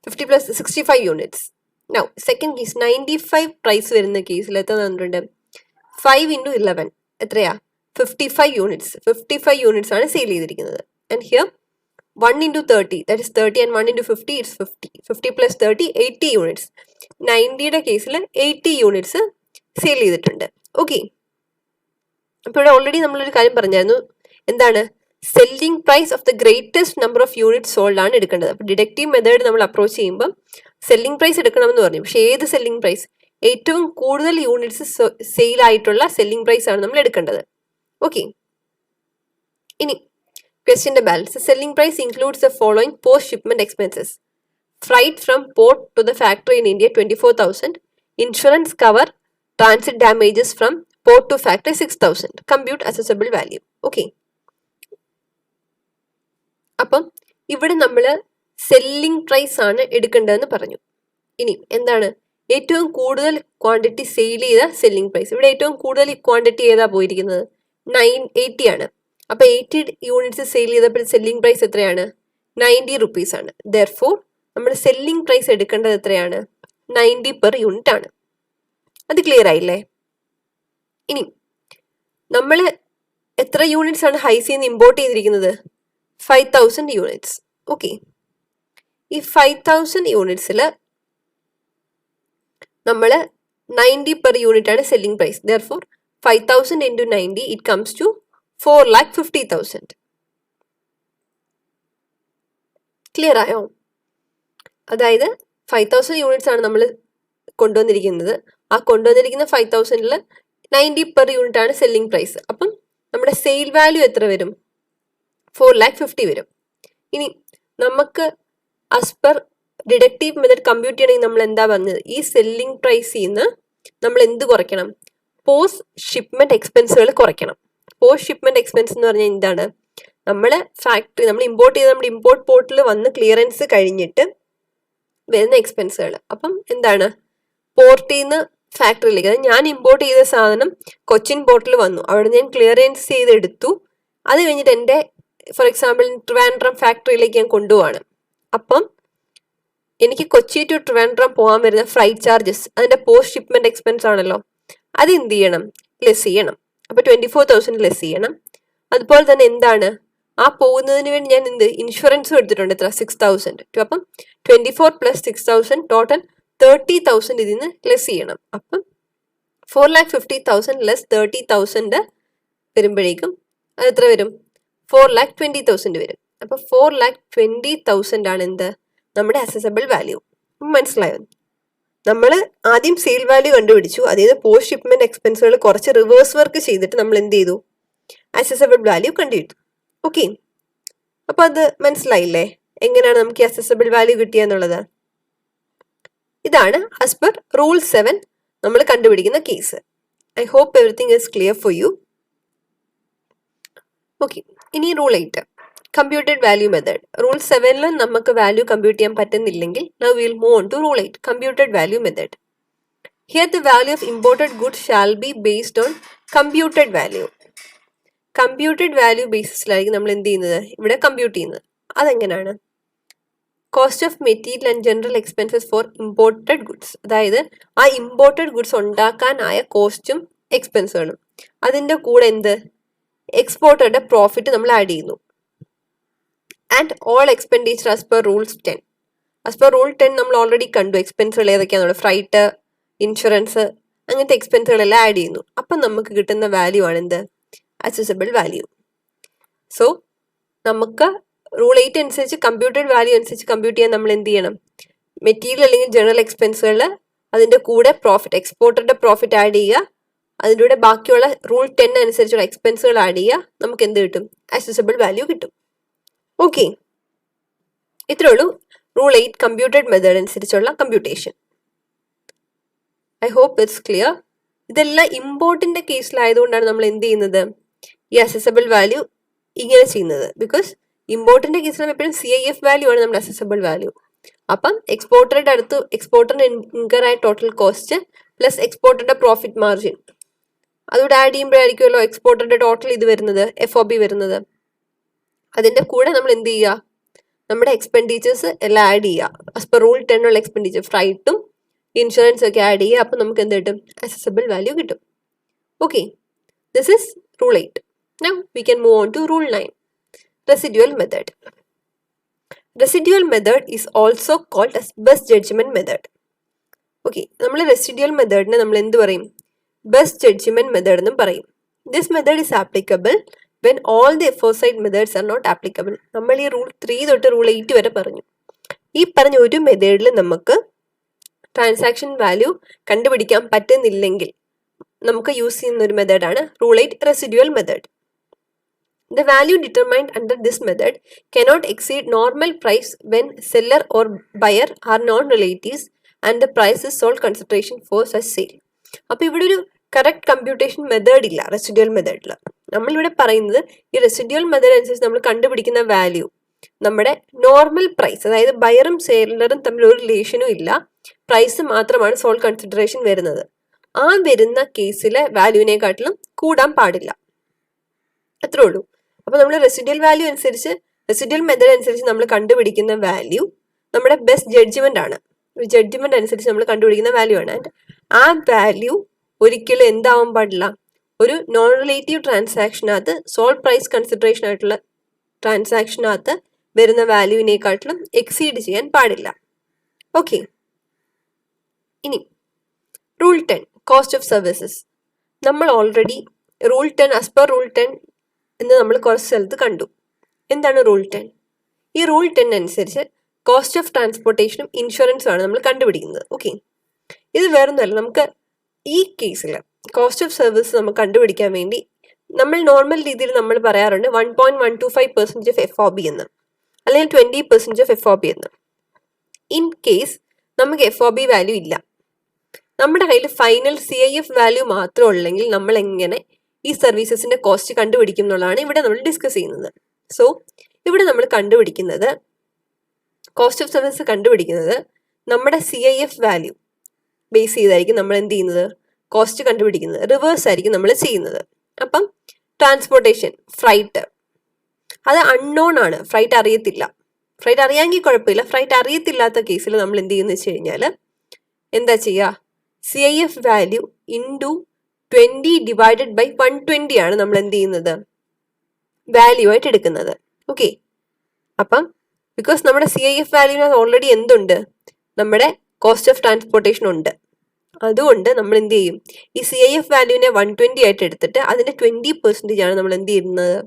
50 plus 65 units. Now second case 95 price വരുന്ന കേസിൽ എത്ര തന്നിട്ടുണ്ട്? 5 ഇൻറ്റു 11 എത്രയാ? 55 യൂണിറ്റ്സ്. 55 യൂണിറ്റ്സ് ആണ് സെയിൽ ചെയ്തിരിക്കുന്നത്. And here 1 into 30, that is 30, and 1 into 50, it's 50. 50 plus 30, 80 units. 90യുടെ കേസിൽ 80 യൂണിറ്റ്സ് സെയിൽ ചെയ്തിട്ടുണ്ട്. ഓക്കെ, അപ്പോൾ ഇവിടെ ഓൾറെഡി നമ്മളൊരു കാര്യം പറഞ്ഞായിരുന്നു. എന്താണ്? Selling price of the greatest number of units sold ആണ് എടുക്കേണ്ടത്. അപ്പോൾ ഡിഡക്റ്റീവ് മെത്തേഡ് നമ്മൾ അപ്രോച്ച് ചെയ്യുമ്പോൾ സെല്ലിംഗ് പ്രൈസ് എടുക്കണമെന്ന് പറഞ്ഞു. പക്ഷേ ഏത് സെല്ലിംഗ് പ്രൈസ്? ഏറ്റവും കൂടുതൽ യൂണിറ്റ്സ് സെയിൽ ആയിട്ടുള്ള സെല്ലിംഗ് പ്രൈസ് ആണ് നമ്മൾ എടുക്കേണ്ടത്. ഓക്കെ, ഇനി ക്വസ്റ്റ്യൻ്റെ balance. Selling price includes the following post shipment expenses. Freight from port to the factory in India 24,000. Insurance cover transit damages from port to factory 6,000. Compute accessible value. Okay, അപ്പം ഇവിടെ നമ്മൾ selling price ആണ് എടുക്കേണ്ടതെന്ന് പറഞ്ഞു. ഇനി എന്താണ് ഏറ്റവും കൂടുതൽ quantity sale ചെയ്ത സെല്ലിംഗ് പ്രൈസ്? ഇവിടെ ഏറ്റവും കൂടുതൽ ക്വാണ്ടിറ്റി ഏതാ പോയിരിക്കുന്നത്? 980 ആണ്. അപ്പോൾ 80 യൂണിറ്റ്സ് സെയിൽ ചെയ്തപ്പോൾ സെല്ലിംഗ് പ്രൈസ് എത്രയാണ്? 90 rupees ആണ്. ദെർഫോർ നമ്മൾ സെല്ലിംഗ് പ്രൈസ് എടുക്കേണ്ടത് എത്രയാണ്? 90 per യൂണിറ്റ് ആണ്. അത് ക്ലിയർ ആയില്ലേ? ഇനി നമ്മൾ എത്ര യൂണിറ്റ്സ് ആണ് ഹൈസിൽ നിന്ന് ഇമ്പോർട്ട് ചെയ്തിരിക്കുന്നത്? 5000 യൂണിറ്റ്സ്. ഓക്കെ, ഈ 5000 യൂണിറ്റ്സിൽ നമ്മൾ 90 per യൂണിറ്റ് ആണ് selling price. Therefore 5000 into 90 it comes to 4,50,000. Clear ആയോ? അതായത് 5000 യൂണിറ്റ്സ് ആണ് നമ്മൾ കൊണ്ടുവന്നിരിക്കുന്നത്. ആ കൊണ്ടുവന്നിരിക്കുന്ന 5000ൽ 90 per യൂണിറ്റ് ആണ് സെല്ലിംഗ് പ്രൈസ്. അപ്പം നമ്മുടെ സെയിൽ വാല്യൂ എത്ര വരും? 4,50,000 വരും. ഇനി നമുക്ക് as per deductive method compute ചെയ്യണമെങ്കിൽ നമ്മൾ എന്താ പറഞ്ഞത്? ഈ സെല്ലിംഗ് പ്രൈസിൽ നിന്ന് നമ്മൾ എന്ത് കുറയ്ക്കണം? പോസ്റ്റ് ഷിപ്മെന്റ് എക്സ്പെൻസുകൾ കുറയ്ക്കണം. പോസ്റ്റ് ഷിപ്മെന്റ് എക്സ്പെൻസ് എന്ന് പറഞ്ഞാൽ എന്താണ്? നമ്മൾ ഇമ്പോർട്ട് ചെയ്ത് നമ്മുടെ ഇമ്പോർട്ട് പോർട്ടിൽ വന്ന് ക്ലിയറൻസ് കഴിഞ്ഞിട്ട് വരുന്ന എക്സ്പെൻസുകൾ. അപ്പം എന്താണ്? പോർട്ടിൽ നിന്ന് ഫാക്ടറിയിലേക്ക്, അതായത് ഞാൻ ഇമ്പോർട്ട് ചെയ്ത സാധനം കൊച്ചിൻ പോർട്ടിൽ വന്നു, അവിടെ ഞാൻ ക്ലിയറൻസ് ചെയ്തെടുത്തു. അത് കഴിഞ്ഞിട്ട് എൻ്റെ ഫോർ എക്സാമ്പിൾ ട്രിവാൻഡ്രം ഫാക്ടറിയിലേക്ക് ഞാൻ കൊണ്ടുപോവാണ്. അപ്പം എനിക്ക് കൊച്ചി ടു ട്രിവാൻഡ്രം പോകാൻ വരുന്ന ഫ്ലൈറ്റ് ചാർജസ് അതിൻ്റെ പോസ്റ്റ് ഷിപ്മെന്റ് എക്സ്പെൻസ് ആണല്ലോ. അത് എന്ത് ചെയ്യണം? ലെസ് ചെയ്യണം. അപ്പോൾ 24,000 ലെസ് ചെയ്യണം. അതുപോലെ തന്നെ എന്താണ്? ആ പോകുന്നതിന് വേണ്ടി ഞാൻ ഇൻഷുറൻസും എടുത്തിട്ടുണ്ട്. എത്ര? 6,000. അപ്പം 24 plus 6,000 ടോട്ടൽ 30,000 ഇതിൽ നിന്ന് ലെസ് ചെയ്യണം. അപ്പം 4,50,000 ലെസ് 30,000 വരുമ്പോഴേക്കും അത് എത്ര വരും? 4,20,000 വരും. അപ്പോൾ 4,20,000 ആണ് എന്ത്? നമ്മുടെ അസസബിൾ വാല്യൂ. മനസ്സിലായോ? നമ്മൾ ആദ്യം സെയിൽ വാല്യൂ കണ്ടുപിടിച്ചു. അതായത് പോസ്റ്റ് ഷിപ്മെന്റ് എക്സ്പെൻസുകൾ കുറച്ച് റിവേഴ്സ് വർക്ക് ചെയ്തിട്ട് നമ്മൾ എന്ത് ചെയ്തു? അസസബിൾ വാല്യൂ കണ്ടുപിടിച്ചു. ഓക്കെ, അപ്പൊ അത് മനസ്സിലായില്ലേ എങ്ങനെയാണ് നമുക്ക് അസസബിൾ വാല്യൂ കിട്ടിയെന്നുള്ളത്? ഇതാണ് ആസ് പെർ റൂൾ 7 നമ്മൾ കണ്ടുപിടിക്കുന്ന കേസ്. I hope everything is clear for you. Okay, ഇനി rule 8 computed value method. Rule 7ൽ നമുക്ക് വാല്യൂ കമ്പ്യൂട്ട് ചെയ്യാൻ പറ്റുന്നില്ലെങ്കിൽ now we will move on to rule 8 computed value method. Here the value of imported goods shall be based on computed value. Computed value ബേസിസിലായിരിക്കും നമ്മൾ എന്ത് ചെയ്യുന്നത്? ഇവിടെ compute ചെയ്യുന്നത്. അതെങ്ങനെയാണ്? Cost of material and general expenses for imported goods. അതായത് ആ imported goods ഉണ്ടാക്കാനായ കോസ്റ്റും എക്സ്പെൻസുകളും, അതിൻ്റെ കൂടെ എന്ത്? എക്സ്പോർട്ടറുടെ പ്രോഫിറ്റ് നമ്മൾ ആഡ് ചെയ്യുന്നു. And all expenditure as per rules 10. As per rule 10 നമ്മൾ ഓൾറെഡി കണ്ടു എക്സ്പെൻസുകൾ ഏതൊക്കെയാണെന്നുള്ളത്. ഫ്രൈറ്റ്, ഇൻഷുറൻസ്, അങ്ങനത്തെ എക്സ്പെൻസുകളെല്ലാം ആഡ് ചെയ്യുന്നു. അപ്പം നമുക്ക് കിട്ടുന്ന വാല്യൂ ആണ് എന്ത്? Accessible value. സോ നമുക്ക് റൂൾ 8 അനുസരിച്ച് കമ്പ്യൂട്ടഡ് വാല്യൂ അനുസരിച്ച് കമ്പ്യൂട്ട് ചെയ്യാൻ നമ്മൾ എന്ത് ചെയ്യണം? മെറ്റീരിയൽ അല്ലെങ്കിൽ ജനറൽ എക്സ്പെൻസുകൾ അതിൻ്റെ കൂടെ പ്രോഫിറ്റ്, എക്സ്പോർട്ടറുടെ പ്രോഫിറ്റ് ആഡ് ചെയ്യുക, അതിൻ്റെ കൂടെ ബാക്കിയുള്ള റൂൾ 10 അനുസരിച്ചുള്ള എക്സ്പെൻസുകൾ ആഡ് ചെയ്യുക, നമുക്ക് എന്ത് കിട്ടും? അക്സസിബിൾ വാല്യൂ കിട്ടും. ഓക്കെ, ഇത്രേ ഉള്ളൂ റൂൾ 8 കമ്പ്യൂട്ടഡ് മെത്തേഡ് അനുസരിച്ചുള്ള computation. I hope it's clear. ഇതെല്ലാം ഇമ്പോർട്ടിൻ്റെ കേസിലായതുകൊണ്ടാണ് നമ്മൾ എന്ത് ചെയ്യുന്നത്? ഈ അക്സസിബിൾ വാല്യൂ ഇങ്ങനെ ചെയ്യുന്നത്. ബിക്കോസ് ഇമ്പോർട്ടിൻ്റെ കേസിൽ നമ്മൾ എപ്പോഴും CIF വാല്യൂ ആണ് നമ്മുടെ അക്സസിബിൾ വാല്യൂ. അപ്പം എക്സ്പോർട്ടറുടെ അടുത്ത് എക്സ്പോർട്ടറിന് ഇൻകർ ആയ ടോട്ടൽ കോസ്റ്റ് പ്ലസ് എക്സ്പോർട്ടറുടെ പ്രോഫിറ്റ് മാർജിൻ അതുകൂടെ ആഡ് ചെയ്യുമ്പോഴായിരിക്കുമല്ലോ എക്സ്പോർട്ടറുടെ ടോട്ടൽ ഇത് വരുന്നത്, FOB വരുന്നത്. അതിൻ്റെ കൂടെ നമ്മൾ എന്ത് ചെയ്യുക? നമ്മുടെ എക്സ്പെൻഡിച്ചേഴ്സ് എല്ലാം ആഡ് ചെയ്യുക. ആസ് പെർ റൂൾ 10 ഉള്ള എക്സ്പെൻഡിച്ചർ, ഫ്രൈറ്റും ഇൻഷുറൻസ് ഒക്കെ ആഡ് ചെയ്യുക. അപ്പം നമുക്ക് എന്ത് കിട്ടും? അക്സസിബിൾ വാല്യൂ കിട്ടും. Okay, this is rule 8. Now we can move on to rule 9, residual method. Residual method is also called as best judgment method. Okay, നമ്മൾ residual മെത്തേഡിനെ നമ്മൾ എന്ത് പറയും? ബെസ്റ്റ് ജഡ്ജ്മെന്റ് മെത്തേഡ് എന്നും പറയും. This method is applicable when all the aforesaid methods are not applicable. നമ്മൾ ഈ rule 3 തൊട്ട് റൂൾ 8 വരെ പറഞ്ഞു. ഈ പറഞ്ഞ ഒരു മെത്തേഡിൽ നമുക്ക് ട്രാൻസാക്ഷൻ വാല്യൂ കണ്ടുപിടിക്കാൻ പറ്റുന്നില്ലെങ്കിൽ നമുക്ക് യൂസ് ചെയ്യുന്ന ഒരു മെത്തേഡാണ് rule 8 residual method. The value determined under this method cannot exceed normal price when seller or buyer are non-relatives and the price is sold consideration for such sale. അപ്പോൾ ഇവിടെ ഒരു correct computation method ഇല്ല residual മെത്തേഡിൽ. നമ്മളിവിടെ പറയുന്നത് ഈ residual method അനുസരിച്ച് നമ്മൾ കണ്ടുപിടിക്കുന്ന വാല്യൂ നമ്മുടെ നോർമൽ പ്രൈസ്, അതായത് ബയറും സെല്ലറും തമ്മിൽ ഒരു റിലേഷനും ഇല്ല, പ്രൈസ് മാത്രമാണ് സോൾഡ് കൺസിഡറേഷൻ വരുന്നത്. ആ വരുന്ന കേസിലെ വാല്യൂവിനെക്കാട്ടിലും കൂടാൻ പാടില്ല. അത്രേ ഉള്ളൂ. അപ്പോൾ നമ്മൾ റെസിഡ്യൂവൽ വാല്യൂ അനുസരിച്ച്, റെസിഡ്യൂവൽ മെത്തേഡ് അനുസരിച്ച് നമ്മൾ കണ്ടുപിടിക്കുന്ന വാല്യൂ നമ്മുടെ ബെസ്റ്റ് ജഡ്ജ്മെന്റ് ആണ്. ജഡ്ജ്മെന്റ് അനുസരിച്ച് നമ്മൾ കണ്ടുപിടിക്കുന്ന വാല്യൂ ആണ്. ആൻഡ് ആ വാല്യൂ ഒരിക്കലും എന്താവാൻ പാടില്ല? ഒരു നോൺ റിലേറ്റീവ് ട്രാൻസാക്ഷനകത്ത് സോൾഡ് പ്രൈസ് കൺസിഡറേഷൻ ആയിട്ടുള്ള ട്രാൻസാക്ഷനകത്ത് വരുന്ന വാല്യൂവിനെക്കാട്ടിലും എക്സീഡ് ചെയ്യാൻ പാടില്ല. ഓക്കെ, ഇനി റൂൾ 10 കോസ്റ്റ് ഓഫ് സർവീസസ്. നമ്മൾ already rule 10 as per rule 10 എന്ന് നമ്മൾ കുറച്ച് സ്ഥലത്ത് കണ്ടു. എന്താണ് റൂൾ 10? ഈ റൂൾ 10 അനുസരിച്ച് കോസ്റ്റ് ഓഫ് ട്രാൻസ്പോർട്ടേഷനും ഇൻഷുറൻസും ആണ് നമ്മൾ കണ്ടുപിടിക്കുന്നത്. ഓക്കെ, ഇത് വേറൊന്നുമല്ല. നമുക്ക് ഈ കേസിൽ കോസ്റ്റ് ഓഫ് സർവീസ് നമുക്ക് കണ്ടുപിടിക്കാൻ വേണ്ടി നമ്മൾ നോർമൽ രീതിയിൽ നമ്മൾ പറയാറുണ്ട് 1.125% ഓഫ് FOB എന്ന്, അല്ലെങ്കിൽ 20% ഓഫ് FOB എന്ന്. ഇൻ കേസ് നമുക്ക് FOB വാല്യൂ ഇല്ല, നമ്മുടെ കയ്യിൽ ഫൈനൽ CIF വാല്യൂ മാത്രം ഉള്ളെങ്കിൽ നമ്മൾ എങ്ങനെ ഈ സർവീസസിന്റെ കോസ്റ്റ് കണ്ടുപിടിക്കും എന്നുള്ളതാണ് ഇവിടെ നമ്മൾ ഡിസ്കസ് ചെയ്യുന്നത്. സോ ഇവിടെ നമ്മൾ കണ്ടുപിടിക്കുന്നത്, കോസ്റ്റ് ഓഫ് സർവീസ് കണ്ടുപിടിക്കുന്നത് നമ്മുടെ CIF വാല്യൂ ബേസ് ചെയ്തായിരിക്കും നമ്മൾ എന്ത് ചെയ്യുന്നത്? കോസ്റ്റ് കണ്ടുപിടിക്കുന്നത്. റിവേഴ്സ് ആയിരിക്കും നമ്മൾ ചെയ്യുന്നത്. അപ്പം ട്രാൻസ്പോർട്ടേഷൻ, ഫ്രൈറ്റ്, അത് അൺനോൺ ആണ്, ഫ്രൈറ്റ് അറിയത്തില്ല. ഫ്രൈറ്റ് അറിയാമെങ്കിൽ കുഴപ്പമില്ല. ഫ്രൈറ്റ് അറിയത്തില്ലാത്ത കേസിൽ നമ്മൾ എന്ത് ചെയ്യുന്നത് വെച്ച് കഴിഞ്ഞാൽ എന്താ ചെയ്യുക? CIF value into 20 divided by 120 ആണ് നമ്മൾ എന്ത് ചെയ്യുന്നത്? വാല്യൂ ആയിട്ട് എടുക്കുന്നത്. ഓക്കെ, അപ്പം ബിക്കോസ് നമ്മുടെ CIF വാല്യൂവിന് ഓൾറെഡി എന്തുണ്ട്? നമ്മുടെ കോസ്റ്റ് ഓഫ് ട്രാൻസ്പോർട്ടേഷൻ ഉണ്ട്. അതുകൊണ്ട് നമ്മൾ എന്ത് ചെയ്യും? ഈ CIF വാല്യൂവിനെ 120 ആയിട്ട് എടുത്തിട്ട് അതിന്റെ 20% ആണ് നമ്മൾ എന്ത് ചെയ്യുന്നത്?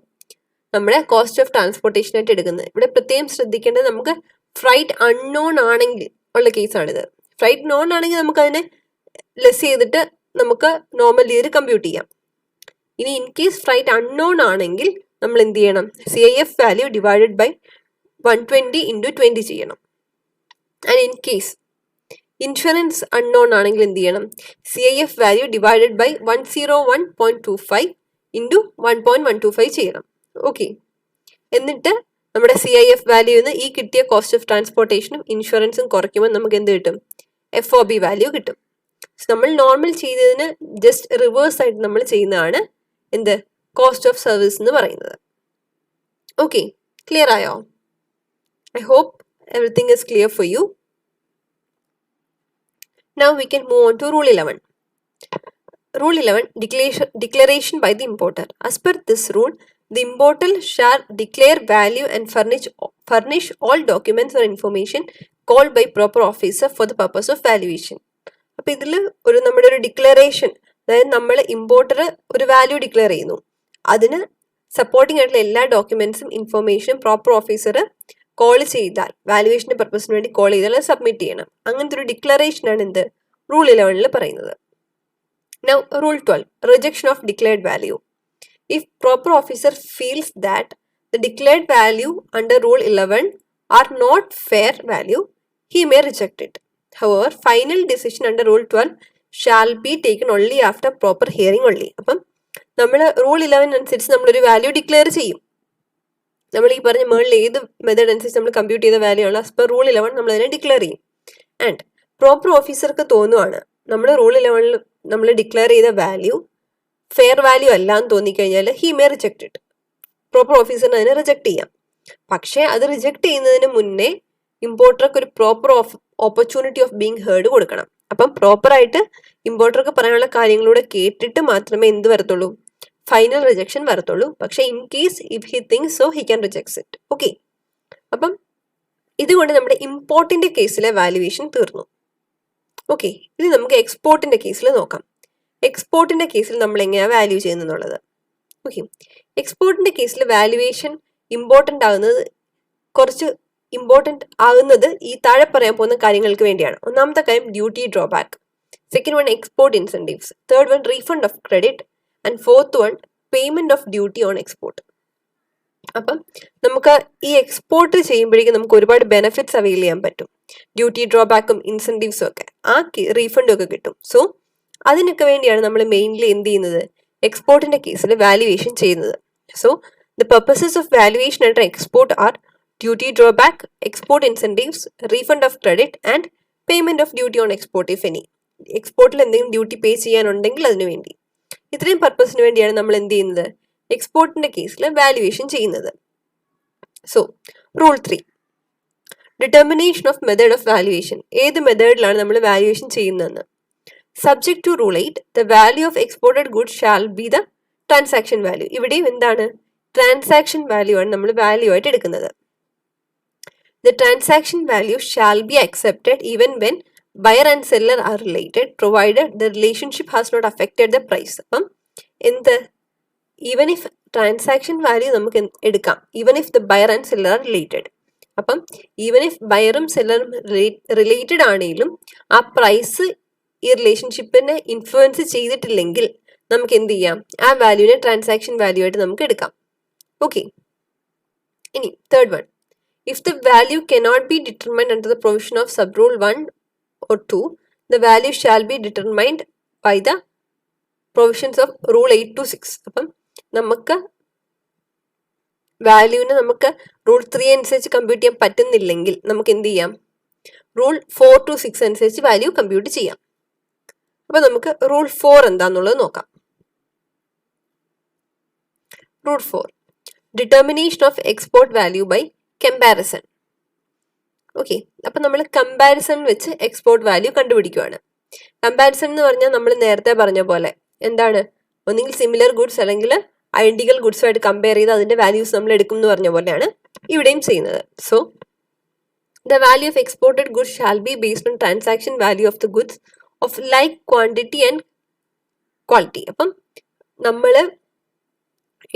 നമ്മുടെ കോസ്റ്റ് ഓഫ് ട്രാൻസ്പോർട്ടേഷൻ ആയിട്ട് എടുക്കുന്നത്. ഇവിടെ പ്രത്യേകം ശ്രദ്ധിക്കേണ്ടത്, നമുക്ക് ഫ്രൈറ്റ് അൺനോൺ ആണെങ്കിൽ ഉള്ള കേസാണിത്. ഫ്രൈറ്റ് നോൺ ആണെങ്കിൽ നമുക്ക് അതിനെ ലെസ് ചെയ്തിട്ട് നമുക്ക് നോർമൽ രീതിയിൽ കമ്പ്യൂട്ട് ചെയ്യാം. ഇനി ഇൻ കേസ് ഫ്രൈറ്റ് അൺനോൺ ആണെങ്കിൽ നമ്മൾ എന്ത് ചെയ്യണം? CIF value divided by 120 into 20 ചെയ്യണം. And in case insurance unknown ആണെങ്കിൽ എന്ത് ചെയ്യണം? CIF value divided by 101.25 into 1.125 ചെയ്യണം. ഓക്കെ, എന്നിട്ട് നമ്മുടെ CIF വാല്യൂന്ന് ഈ കിട്ടിയ കോസ്റ്റ് ഓഫ് ട്രാൻസ്പോർട്ടേഷനും ഇൻഷുറൻസും കുറയ്ക്കുമ്പോൾ നമുക്ക് എന്ത് കിട്ടും? FOB വാല്യൂ കിട്ടും. നമ്മൾ നോർമൽ ചെയ്തതിന് ജസ്റ്റ് റിവേഴ്സ് ആയിട്ട് നമ്മൾ ചെയ്യുന്നതാണ് എന്ത്? കോസ്റ്റ് ഓഫ് സർവീസ് എന്ന് പറയുന്നത്. ഓക്കെ, ക്ലിയർ ആയോ? I hope everything is clear for you. Now we can move on to Rule 11. Rule 11, declaration by the importer. As per this rule, the importer shall declare value and furnish all documents or information called by proper officer for the purpose of valuation. അപ്പോൾ ഇതിൽ നമ്മുടെ ഒരു declaration, അതായത് നമ്മൾ importer ഒരു value declare ചെയ്യുന്നു, അതിന് supporting ആയിട്ടുള്ള എല്ലാ ഡോക്യുമെന്റ്സും ഇൻഫർമേഷനും പ്രോപ്പർ ഓഫീസർ കോൾ ചെയ്താൽ, വാല്യുവേഷന്റെ പർപ്പസിന് വേണ്ടി കോൾ ചെയ്താൽ അത് സബ്മിറ്റ് ചെയ്യണം. അങ്ങനത്തെ ഒരു ഡിക്ലറേഷനാണ് എന്ത് റൂൾ 11 പറയുന്നത്. Now, Rule 12, rejection of declared value. If proper officer feels that the declared value under Rule 11 are not fair value, he may reject it. However, final decision under Rule 12 shall be taken only after proper hearing only. അപ്പം നമ്മൾ rule 11 അനുസരിച്ച് നമ്മളൊരു value declare ചെയ്യും. നമ്മൾ ഈ പറഞ്ഞ മുകളിൽ ഏത് മെത്തേഡ് അനുസരിച്ച് നമ്മൾ കമ്പ്യൂട്ട് ചെയ്ത വാല്യൂ ആണ്, ആസ് പെർ റൂൾ 11 നമ്മൾ അതിനെ ഡിക്ലെയർ ചെയ്യും. ആൻഡ് പ്രോപ്പർ ഓഫീസർക്ക് തോന്നുവാണ് നമ്മൾ റൂൾ 11 നമ്മൾ ഡിക്ലെയർ ചെയ്ത വാല്യൂ ഫെയർ വാല്യൂ അല്ല എന്ന് തോന്നിക്കഴിഞ്ഞാൽ he may reject it. Proper ഓഫീസറിന് അതിനെ റിജക്ട് ചെയ്യാം. പക്ഷേ അത് റിജക്ട് ചെയ്യുന്നതിന് മുന്നേ ഇമ്പോർട്ടർക്ക് ഒരു proper opportunity of being heard കൊടുക്കണം. അപ്പം പ്രോപ്പറായിട്ട് ഇമ്പോർട്ടർക്ക് പറയാനുള്ള കാര്യങ്ങളൂടെ കേട്ടിട്ട് മാത്രമേ എന്ത് വരത്തുള്ളൂ, ഫൈനൽ റിജക്ഷൻ വരത്തുള്ളൂ. പക്ഷേ in case if he things so he can rejects it. Okay, അപ്പം ഇതുകൊണ്ട് നമ്മുടെ ഇമ്പോർട്ടിന്റെ കേസിലെ വാല്യുവേഷൻ തീർന്നു. ഓക്കെ, ഇനി നമുക്ക് എക്സ്പോർട്ടിന്റെ കേസിൽ നോക്കാം. എക്സ്പോർട്ടിന്റെ കേസിൽ നമ്മൾ എങ്ങനെയാണ് വാല്യൂ ചെയ്യുന്നത്. ഓക്കെ, എക്സ്പോർട്ടിന്റെ കേസിൽ വാല്യുവേഷൻ ഇമ്പോർട്ടൻ്റ് ആകുന്നത് ഈ താഴെ പറയാൻ പോകുന്ന കാര്യങ്ങൾക്ക് വേണ്ടിയാണ്. ഒന്നാമത്തെ കാര്യം duty drawback, second one export incentives, third one refund of credit and fourth one payment of duty on export. അപ്പം നമുക്ക് ഈ എക്സ്പോർട്ട് ചെയ്യുമ്പോഴേക്കും നമുക്ക് ഒരുപാട് ബെനിഫിറ്റ്സ് അവൈൽ ചെയ്യാൻ പറ്റും. ഡ്യൂട്ടി ഡ്രോബാക്കും ഇൻസെന്റീവ്സും ഒക്കെ, ആ റീഫണ്ടും ഒക്കെ കിട്ടും. സോ അതിനൊക്കെ വേണ്ടിയാണ് നമ്മൾ മെയിൻലി എന്ത് ചെയ്യുന്നത്, എക്സ്പോർട്ടിന്റെ കേസിൽ വാല്യുവേഷൻ ചെയ്യുന്നത്. So the purposes of valuation under export are duty drawback, export incentives, refund of credit and payment of duty on export if any. എക്സ്പോർട്ടിൽ എന്തെങ്കിലും ഡ്യൂട്ടി പേ ചെയ്യാനുണ്ടെങ്കിൽ അതിനു വേണ്ടി, ഇത്രയും പർപ്പസിന് വേണ്ടിയാണ് നമ്മൾ എന്ത് ചെയ്യുന്നത്, എക്സ്പോർട്ടിന്റെ കേസിൽ വാല്യുവേഷൻ ചെയ്യുന്നത്. So rule 3, determination of method of valuation. ഏത് മെത്തേഡിലാണ് നമ്മൾ വാല്യുവേഷൻ ചെയ്യുന്നതെന്ന്. Subject to rule 8, the value of exported goods shall be the transaction value. ഇവിടെയും എന്താണ്, ട്രാൻസാക്ഷൻ വാല്യൂ ആണ് നമ്മൾ വാല്യൂ ആയിട്ട് എടുക്കുന്നത്. The transaction value shall be accepted even when buyer and seller are related, provided the relationship has not affected the price. അപ്പം എന്ത്, even if transaction value നമുക്ക് എടുക്കാം, even if the buyer and seller are related. അപ്പം even if ബയറും സെല്ലറും related ആണെങ്കിലും ആ price ഈ റിലേഷൻഷിപ്പിനെ influence ചെയ്തിട്ടില്ലെങ്കിൽ നമുക്ക് എന്ത് ചെയ്യാം, ആ വാല്യൂവിനെ ട്രാൻസാക്ഷൻ വാല്യൂ ആയിട്ട് നമുക്ക് എടുക്കാം. ഓക്കെ, ഇനി third one, if the value cannot be determined under the provision of subrule 1 or 2, the value shall be determined by the provisions of rule 8 to 6. അപ്പം നമുക്ക് വാല്യൂവിനെ നമുക്ക് റൂൾ 3 അനുസരിച്ച് കമ്പ്യൂട്ട് ചെയ്യാൻ പറ്റുന്നില്ലെങ്കിൽ നമുക്ക് എന്ത് ചെയ്യാം, റൂൾ 4 to 6 അനുസരിച്ച് വാല്യൂ കമ്പ്യൂട്ട് ചെയ്യാം. അപ്പം നമുക്ക് റൂൾ 4 എന്താന്നുള്ളത് നോക്കാം. Rule 4, determination of export value by comparison. Okay, അപ്പം നമ്മൾ കമ്പാരിസൺ വെച്ച് എക്സ്പോർട്ട് വാല്യൂ കണ്ടുപിടിക്കുകയാണ്. കമ്പാരിസൺ എന്ന് പറഞ്ഞാൽ നമ്മൾ നേരത്തെ പറഞ്ഞ പോലെ എന്താണ്, ഒന്നുകിൽ സിമിലർ ഗുഡ്സ് അല്ലെങ്കിൽ ഐഡന്റിക്കൽ ഗുഡ്സുമായിട്ട് കമ്പയർ ചെയ്ത് അതിന്റെ വാല്യൂസ് നമ്മൾ എടുക്കും എന്ന് പറഞ്ഞ പോലെയാണ് ഇവിടെയും ചെയ്യുന്നത്. So the value of exported goods shall be based on transaction value of the goods of like quantity and quality. അപ്പം നമ്മൾ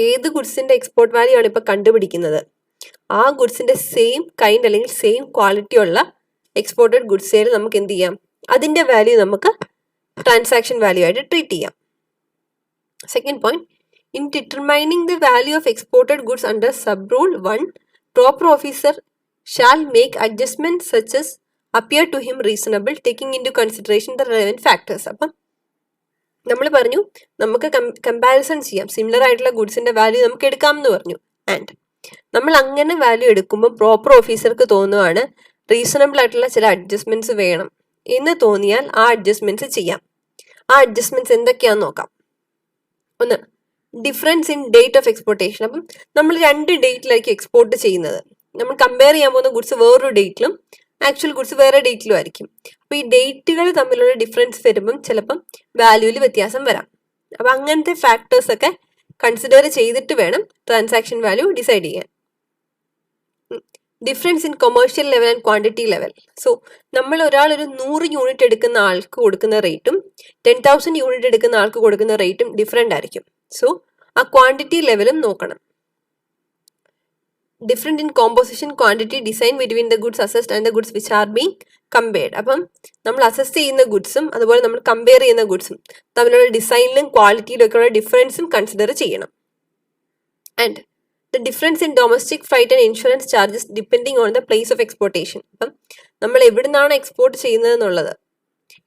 ഏത് ഗുഡ്സിന്റെ എക്സ്പോർട്ട് വാല്യൂ ആണ് ഇപ്പൊ കണ്ടുപിടിക്കുന്നത്, ആ ഗുഡ്സിന്റെ സെയിം കൈൻഡ് അല്ലെങ്കിൽ സെയിം ക്വാളിറ്റി ഉള്ള എക്സ്പോർട്ടഡ് ഗുഡ്സിൽ നമുക്ക് എന്ത് ചെയ്യാം, അതിന്റെ വാല്യൂ നമുക്ക് ട്രാൻസാക്ഷൻ വാല്യൂ ആയിട്ട് ട്രീറ്റ് ചെയ്യാം. Second point, in determining the value of exported goods under sub rule 1, proper officer shall make adjustment such as appear to him reasonable, taking into consideration the relevant factors. അപ്പം നമ്മൾ പറഞ്ഞു നമുക്ക് comparison ചെയ്യാം, similar ആയിട്ടുള്ള ഗുഡ്സിന്റെ value നമുക്ക് എടുക്കാം എന്ന് പറഞ്ഞു. ആൻഡ് നമ്മൾ അങ്ങനെ വാല്യൂ എടുക്കുമ്പോൾ പ്രോപ്പർ ഓഫീസർക്ക് തോന്നുവാണ് റീസണബിൾ ആയിട്ടുള്ള ചില അഡ്ജസ്റ്റ്മെന്റ്സ് വേണം എന്ന് തോന്നിയാൽ ആ അഡ്ജസ്റ്റ്മെന്റ്സ് ചെയ്യാം. ആ അഡ്ജസ്റ്റ്മെന്റ്സ് എന്തൊക്കെയാണെന്ന് നോക്കാം. ഒന്ന്, difference in date of exportation. അപ്പം നമ്മൾ 2 ഡേറ്റിലായിരിക്കും എക്സ്പോർട്ട് ചെയ്യുന്നത്. നമ്മൾ കമ്പയർ ചെയ്യാൻ പോകുന്ന ഗുഡ്സ് വേറൊരു ഡേറ്റിലും ആക്ച്വൽ ഗുഡ്സ് വേറെ ഡേറ്റിലും ആയിരിക്കും. അപ്പോൾ ഈ ഡേറ്റുകൾ തമ്മിലുള്ള ഡിഫറൻസ് വരുമ്പം ചിലപ്പം വാല്യൂവിൽ വ്യത്യാസം വരാം. അപ്പം അങ്ങനത്തെ ഫാക്ടേഴ്സ് ഒക്കെ കൺസിഡർ ചെയ്തിട്ട് വേണം ട്രാൻസാക്ഷൻ വാല്യൂ ഡിസൈഡ് ചെയ്യാൻ. Difference in commercial level and quantity level. So നമ്മൾ ഒരു 100 യൂണിറ്റ് എടുക്കുന്ന ആൾക്ക് കൊടുക്കുന്ന റേറ്റും 10,000 യൂണിറ്റ് എടുക്കുന്ന ആൾക്ക് കൊടുക്കുന്ന റേറ്റും ഡിഫറെൻ്റ് ആയിരിക്കും. സോ ആ ക്വാണ്ടിറ്റി ലെവലും നോക്കണം. Different in composition, quantity, design between the goods assessed and the goods which are being compared. അപ്പം നമ്മൾ അസസ് ചെയ്യുന്ന ഗുഡ്സും അതുപോലെ നമ്മൾ കമ്പയർ ചെയ്യുന്ന ഗുഡ്സും തമ്മിലുള്ള ഡിസൈനിലും ക്വാളിറ്റിയിലും ഒക്കെയുള്ള ഡിഫറൻസും കൺസിഡർ ചെയ്യണം. And the difference in domestic freight and insurance charges depending on the place of exportation. അപ്പം നമ്മൾ എവിടെ നിന്നാണ് എക്സ്പോർട്ട് ചെയ്യുന്നതെന്നുള്ളത്,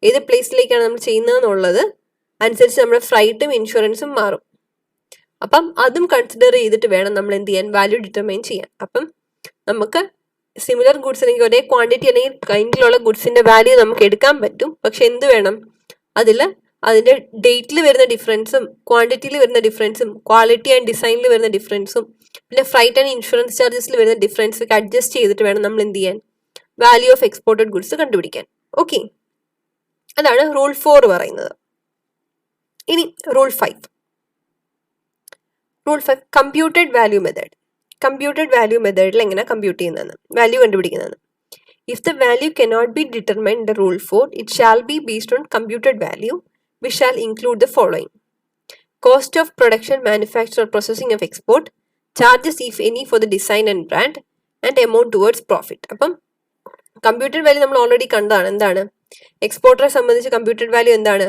ഏത് പ്ലേസിലേക്കാണ് നമ്മൾ ചെയ്യുന്നതെന്നുള്ളത് അനുസരിച്ച് നമ്മുടെ ഫ്രൈറ്റും ഇൻഷുറൻസും മാറും. അപ്പം അതും കൺസിഡർ ചെയ്തിട്ട് വേണം നമ്മൾ എന്ത് ചെയ്യാൻ, വാല്യൂ ഡിറ്റർമൈൻ ചെയ്യാൻ. അപ്പം നമുക്ക് സിമിലർ ഗുഡ്സ് അല്ലെങ്കിൽ ഒരേ ക്വാണ്ടിറ്റി അല്ലെങ്കിൽ കൈൻഡിലുള്ള ഗുഡ്സിന്റെ വാല്യൂ നമുക്ക് എടുക്കാൻ പറ്റും. പക്ഷെ എന്ത് വേണം, അതിന്റെ ഡേറ്റിൽ വരുന്ന ഡിഫറൻസും ക്വാണ്ടിറ്റിയിൽ വരുന്ന ഡിഫറൻസും ക്വാളിറ്റി ആൻഡ് ഡിസൈനിൽ വരുന്ന ഡിഫറൻസും പിന്നെ ഫ്രൈറ്റ് ആൻഡ് ഇൻഷുറൻസ് ചാർജസിൽ വരുന്ന ഡിഫറൻസ് ഒക്കെ അഡ്ജസ്റ്റ് ചെയ്തിട്ട് വേണം നമ്മൾ എന്ത് ചെയ്യാൻ, വാല്യൂ ഓഫ് എക്സ്പോർട്ടഡ് ഗുഡ്സ് കണ്ടുപിടിക്കാൻ. ഓക്കെ, അതാണ് റൂൾ 4 പറയുന്നത്. ഇനി rule 5. Rule 5 computed value method. Computed value മെത്തേഡിൽ എങ്ങനെ കമ്പ്യൂട്ട് ചെയ്യുന്നതെന്ന്, വാല്യൂ കണ്ടുപിടിക്കുന്നതെന്ന്. If the value cannot be determined the rule 4, it shall be based on computed value which shall include the following: cost of production, manufacture or processing of export, charges if any for the design and brand, and amount towards profit. അപ്പം computed value നമ്മൾ already കണ്ടതാണ്. എന്താണ് എക്സ്പോർട്ടറെ സംബന്ധിച്ച് computed value എന്താണ്,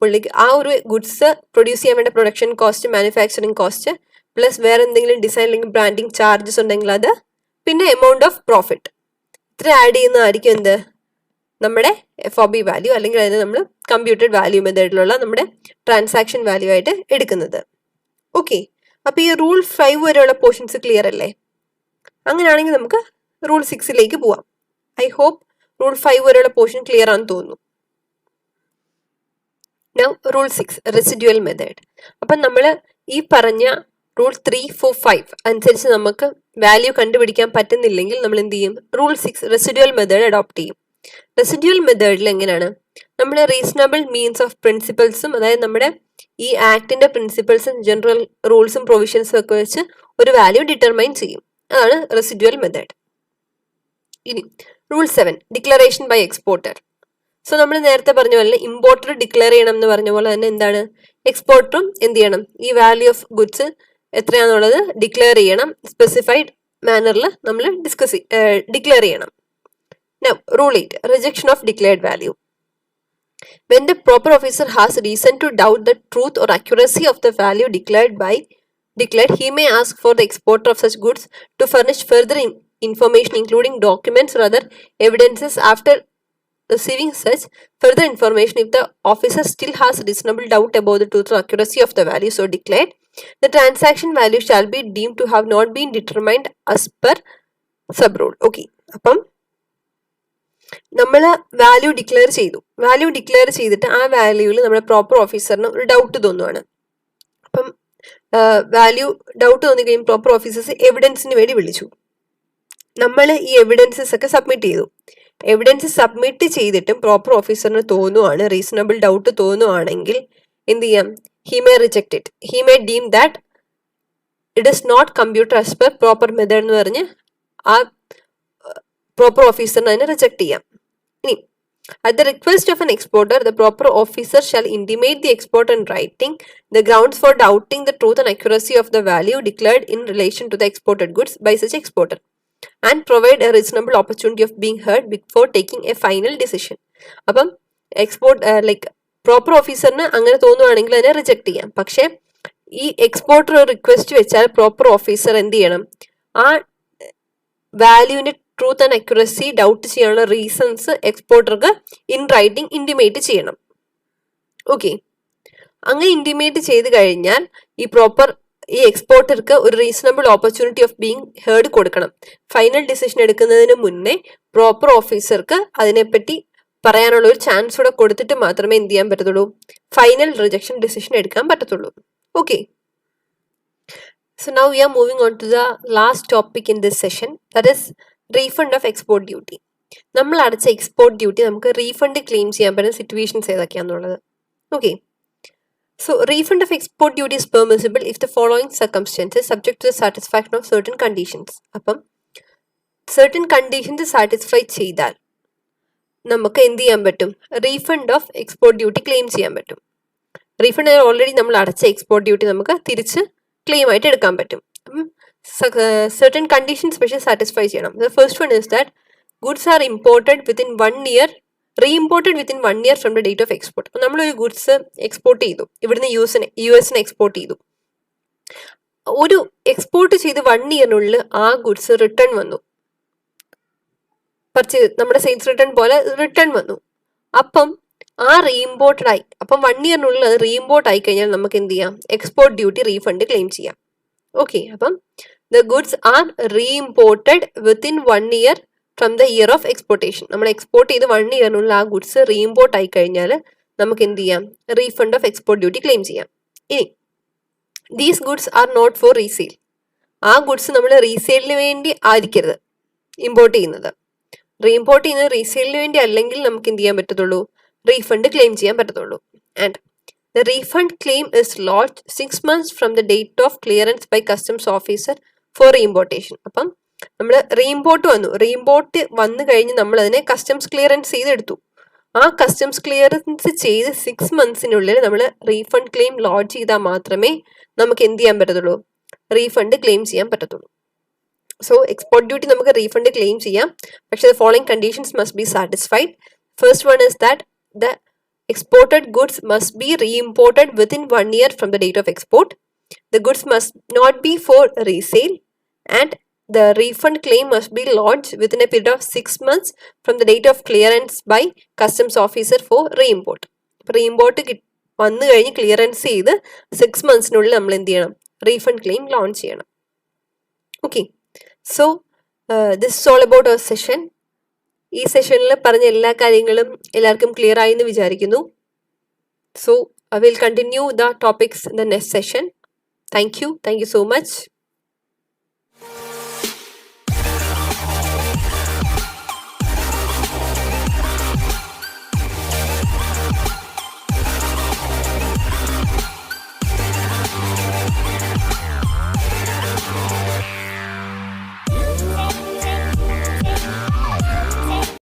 പുള്ളിക്ക് ആ ഒരു goods produce ചെയ്യാൻ വേണ്ട production cost, manufacturing cost plus വേറെ എന്തെങ്കിലും ഡിസൈൻ അല്ലെങ്കിൽ ബ്രാൻഡിങ് ചാർജസ് ഉണ്ടെങ്കിൽ അത്, പിന്നെ എമൗണ്ട് ഓഫ് പ്രോഫിറ്റ്, ഇത്ര ആഡ് ചെയ്യുന്നതായിരിക്കും എന്ത്, നമ്മുടെ FOB വാല്യൂ അല്ലെങ്കിൽ അതിന് നമ്മൾ കമ്പ്യൂട്ടഡ് വാല്യൂ മെത്തേഡിലുള്ള നമ്മുടെ ട്രാൻസാക്ഷൻ വാല്യൂ ആയിട്ട് എടുക്കുന്നത്. ഓക്കെ, അപ്പോൾ ഈ റൂൾ 5 വരെയുള്ള പോർഷൻസ് ക്ലിയർ അല്ലേ? അങ്ങനെയാണെങ്കിൽ നമുക്ക് റൂൾ 6ലേക്ക് പോവാം. ഐ ഹോപ്പ് റൂൾ 5 വരെയുള്ള പോർഷൻ ക്ലിയർ ആണെന്ന് തോന്നുന്നു. Now rule 6 residual method. അപ്പം നമ്മൾ ഈ പറഞ്ഞ റൂൾ 3, 4, 5 അനുസരിച്ച് നമുക്ക് വാല്യൂ കണ്ടുപിടിക്കാൻ പറ്റുന്നില്ലെങ്കിൽ നമ്മൾ എന്ത് ചെയ്യും, റൂൾ 6 റെസിഡ്യുവൽ മെത്തേഡ് അഡോപ്റ്റ് ചെയ്യും. റെസിഡ്യുവൽ മെത്തേഡിൽ എങ്ങനെയാണ്, നമ്മൾ റീസണബിൾ മീൻസ് ഓഫ് പ്രിൻസിപ്പിൾസും, അതായത് നമ്മുടെ ഈ ആക്ടിന്റെ പ്രിൻസിപ്പിൾസും ജനറൽ റൂൾസും പ്രൊവിഷൻസും ഒക്കെ വെച്ച് ഒരു വാല്യൂ ഡിറ്റർമൈൻ ചെയ്യും. അതാണ് റെസിഡ്യുവൽ മെത്തേഡ്. ഇനി rule 7 declaration by exporter. So നമ്മൾ നേരത്തെ പറഞ്ഞ പോലെ ഇമ്പോർട്ടർ ഡിക്ലെയർ ചെയ്യണം എന്ന് പറഞ്ഞ പോലെ തന്നെ എന്താണ്, എക്സ്പോർട്ടറും എന്ത് ചെയ്യണം, ഈ വാല്യൂ ഓഫ് ഗുഡ്സ് എത്രയാണെന്നുള്ളത് ഡിക്ലെയർ ചെയ്യണം. സ്പെസിഫൈഡ് മാനറിൽ നമ്മൾ ഡിക്ലെയർ ചെയ്യണം. Now, Rule 8 rejection of declared value. When the proper officer has reason to doubt the truth or accuracy of the value declared, he may ask for the exporter of such goods to furnish further information, including documents or other evidences. After receiving such further information, if the officer still has reasonable doubt about the truth or accuracy of the value so declared, the transaction value shall be deemed to have not been determined as per sub rule. Okay, അപ്പം നമ്മൾ value declare ചെയ്തു. Value declare ചെയ്തിട്ട് ആ വാല്യൂവിൽ നമ്മുടെ proper ഓഫീസറിന് ഒരു doubt തോന്നുവാണ്. അപ്പം value doubt തോന്നി കഴിയുമ്പോൾ പ്രോപ്പർ ഓഫീസേഴ്സ് എവിഡൻസിന് വേണ്ടി വിളിച്ചു. നമ്മൾ ഈ എവിഡൻസസ് ഒക്കെ സബ്മിറ്റ് ചെയ്തു. എവിഡൻസ് സബ്മിറ്റ് ചെയ്തിട്ടും പ്രോപ്പർ ഓഫീസറിന് തോന്നുവാണ്, റീസണബിൾ ഡൗട്ട് തോന്നുവാണെങ്കിൽ എന്ത് ചെയ്യാം, he may reject it. He may deem that it is not computer as per proper method എന്ന് പറഞ്ഞ് ആ പ്രോപ്പർ ഓഫീസറിന് അതിനെ റിജക്ട് ചെയ്യാം. ഇനി at the request of an exporter, the proper officer shall intimate the exporter in writing the grounds for doubting the truth and accuracy of the value declared in relation to the exported goods by such exporter, and provide a reasonable opportunity of being heard before taking a final decision. അപ്പം proper ഓഫീസറിന് അങ്ങനെ തോന്നുവാണെങ്കിൽ അതിനെ reject ചെയ്യാം. പക്ഷെ ഈ exporter ഒരു request വെച്ചാൽ proper officer എന്ത് ചെയ്യണം, ആ വാല്യൂവിന്റെ ട്രൂത്ത് ആൻഡ് അക്യുറസി ഡൗട്ട് ചെയ്യാനുള്ള റീസൺസ് എക്സ്പോർട്ടർക്ക് ഇൻ റൈറ്റിംഗ് ഇൻറ്റിമേറ്റ് ചെയ്യണം. ഓക്കെ, അങ്ങനെ ഇൻറ്റിമേറ്റ് ചെയ്ത് കഴിഞ്ഞാൽ ഈ എക്സ്പോർട്ടർക്ക് ഒരു reasonable opportunity of being heard കൊടുക്കണം. ഫൈനൽ ഡിസിഷൻ എടുക്കുന്നതിന് മുന്നേ പ്രോപ്പർ ഓഫീസർക്ക് അതിനെപ്പറ്റി പറയാനുള്ള ഒരു ചാൻസ് കൂടെ കൊടുത്തിട്ട് മാത്രമേ എന്ത് ചെയ്യാൻ പറ്റത്തുള്ളൂ, ഫൈനൽ റിജക്ഷൻ ഡിസിഷൻ എടുക്കാൻ പറ്റത്തുള്ളൂ. Okay, so now we are moving on to the last topic in this session, that is refund of export duty. നമ്മൾ അടച്ച എക്സ്പോർട്ട് ഡ്യൂട്ടി നമുക്ക് റീഫണ്ട് ക്ലെയിം ചെയ്യാൻ പറ്റുന്ന സിറ്റുവേഷൻസ് ഏതൊക്കെയാണെന്നുള്ളത്. Okay, so refund of export duty is permissible if the following circumstances subject to the satisfaction of certain conditions. അപ്പം certain conditions satisfy ചെയ്താൽ നമുക്ക് എന്ത് ചെയ്യാൻ പറ്റും? Refund of export duty claim ചെയ്യാൻ പറ്റും. റീഫണ്ട് ഓൾറെഡി നമ്മൾ അടച്ച എക്സ്പോർട്ട് ഡ്യൂട്ടി നമുക്ക് തിരിച്ച് ക്ലെയിം ആയിട്ട് എടുക്കാൻ പറ്റും. certain conditions പക്ഷേ സാറ്റിസ്ഫൈ ചെയ്യണം. The first one is that goods are imported within 1 year, re-imported within 1 year from the date of export. അപ്പോൾ നമ്മളൊരു ഗുഡ്സ് എക്സ്പോർട്ട് ചെയ്തു, ഇവിടുന്ന് യു എസിന് എക്സ്പോർട്ട് ചെയ്തു. ഒരു എക്സ്പോർട്ട് ചെയ്ത് 1 ഇയറിനുള്ളിൽ ആ ഗുഡ്സ് റിട്ടേൺ വന്നു, നമ്മുടെ സെയിൽസ് റിട്ടേൺ പോലെ റിട്ടേൺ വന്നു. അപ്പം ആ റീഇമ്പോർട്ടഡ് ആയി, അപ്പം 1 ഇയറിനുള്ളിൽ അത് റീഇമ്പോർട്ട് ആയി കഴിഞ്ഞാൽ നമുക്ക് എന്ത് ചെയ്യാം? എക്സ്പോർട്ട് ഡ്യൂട്ടി റീഫണ്ട് ക്ലെയിം ചെയ്യാം. ഓക്കെ, അപ്പം the goods are reimported within 1 year from the year of exportation. നമ്മൾ എക്സ്പോർട്ട് ചെയ്ത് 1 ഇയറിനുള്ളിൽ ആ ഗുഡ്സ് റീഇമ്പോർട്ട് ആയി കഴിഞ്ഞാൽ നമുക്ക് എന്ത് ചെയ്യാം? Refund of export duty claim ചെയ്യാം. ഇനി these goods are not for resale. ആ ഗുഡ്സ് നമ്മൾ റീസെയിലിന് വേണ്ടി ആയിരിക്കരുത് ഇമ്പോർട്ട് ചെയ്യുന്നത്. റീഇമ്പോർട്ട് ചെയ്യുന്നത് റീസെയിലിന് വേണ്ടി അല്ലെങ്കിൽ നമുക്ക് എന്ത് ചെയ്യാൻ പറ്റത്തുള്ളൂ? റീഫണ്ട് ക്ലെയിം ചെയ്യാൻ പറ്റത്തുള്ളൂ. And the refund claim is lodge 6 months from the date of clearance by customs officer for reimportation. അപ്പം നമ്മൾ റീഇമ്പോർട്ട് വന്നു കഴിഞ്ഞ് നമ്മൾ അതിനെ കസ്റ്റംസ് ക്ലിയറൻസ് ചെയ്തെടുത്തു. ആ കസ്റ്റംസ് ക്ലിയറൻസ് ചെയ്ത് 6 monthsനുള്ളിൽ നമ്മൾ റീഫണ്ട് ക്ലെയിം ലോഡ്ജ് ചെയ്താൽ മാത്രമേ നമുക്ക് എന്ത് ചെയ്യാൻ പറ്റത്തുള്ളൂ? റീഫണ്ട് ക്ലെയിം ചെയ്യാൻ പറ്റത്തുള്ളൂ. സോ എക്സ്പോർട്ട് ഡ്യൂട്ടി നമുക്ക് റീഫണ്ട് ക്ലെയിം ചെയ്യാം, പക്ഷേ the following conditions must be satisfied. First one is that the exported goods must be re-imported within 1 year from the date of export. The goods must not be for resale, and the refund claim must be lodged within a period of 6 months from the date of clearance by customs officer for re-import. Re-import വന്നു കഴിഞ്ഞ് clearance ചെയ്ത് 6 monthsനുള്ളിൽ നമ്മൾ എന്ത് ചെയ്യണം? Refund claim launch ചെയ്യണം. Okay, so this is all about our session. ഈ സെഷനിൽ പറഞ്ഞ എല്ലാ കാര്യങ്ങളും എല്ലാവർക്കും ക്ലിയർ ആയി എന്ന് വിചാരിക്കുന്നു. So I will continue the topics in the next session. Thank you so much.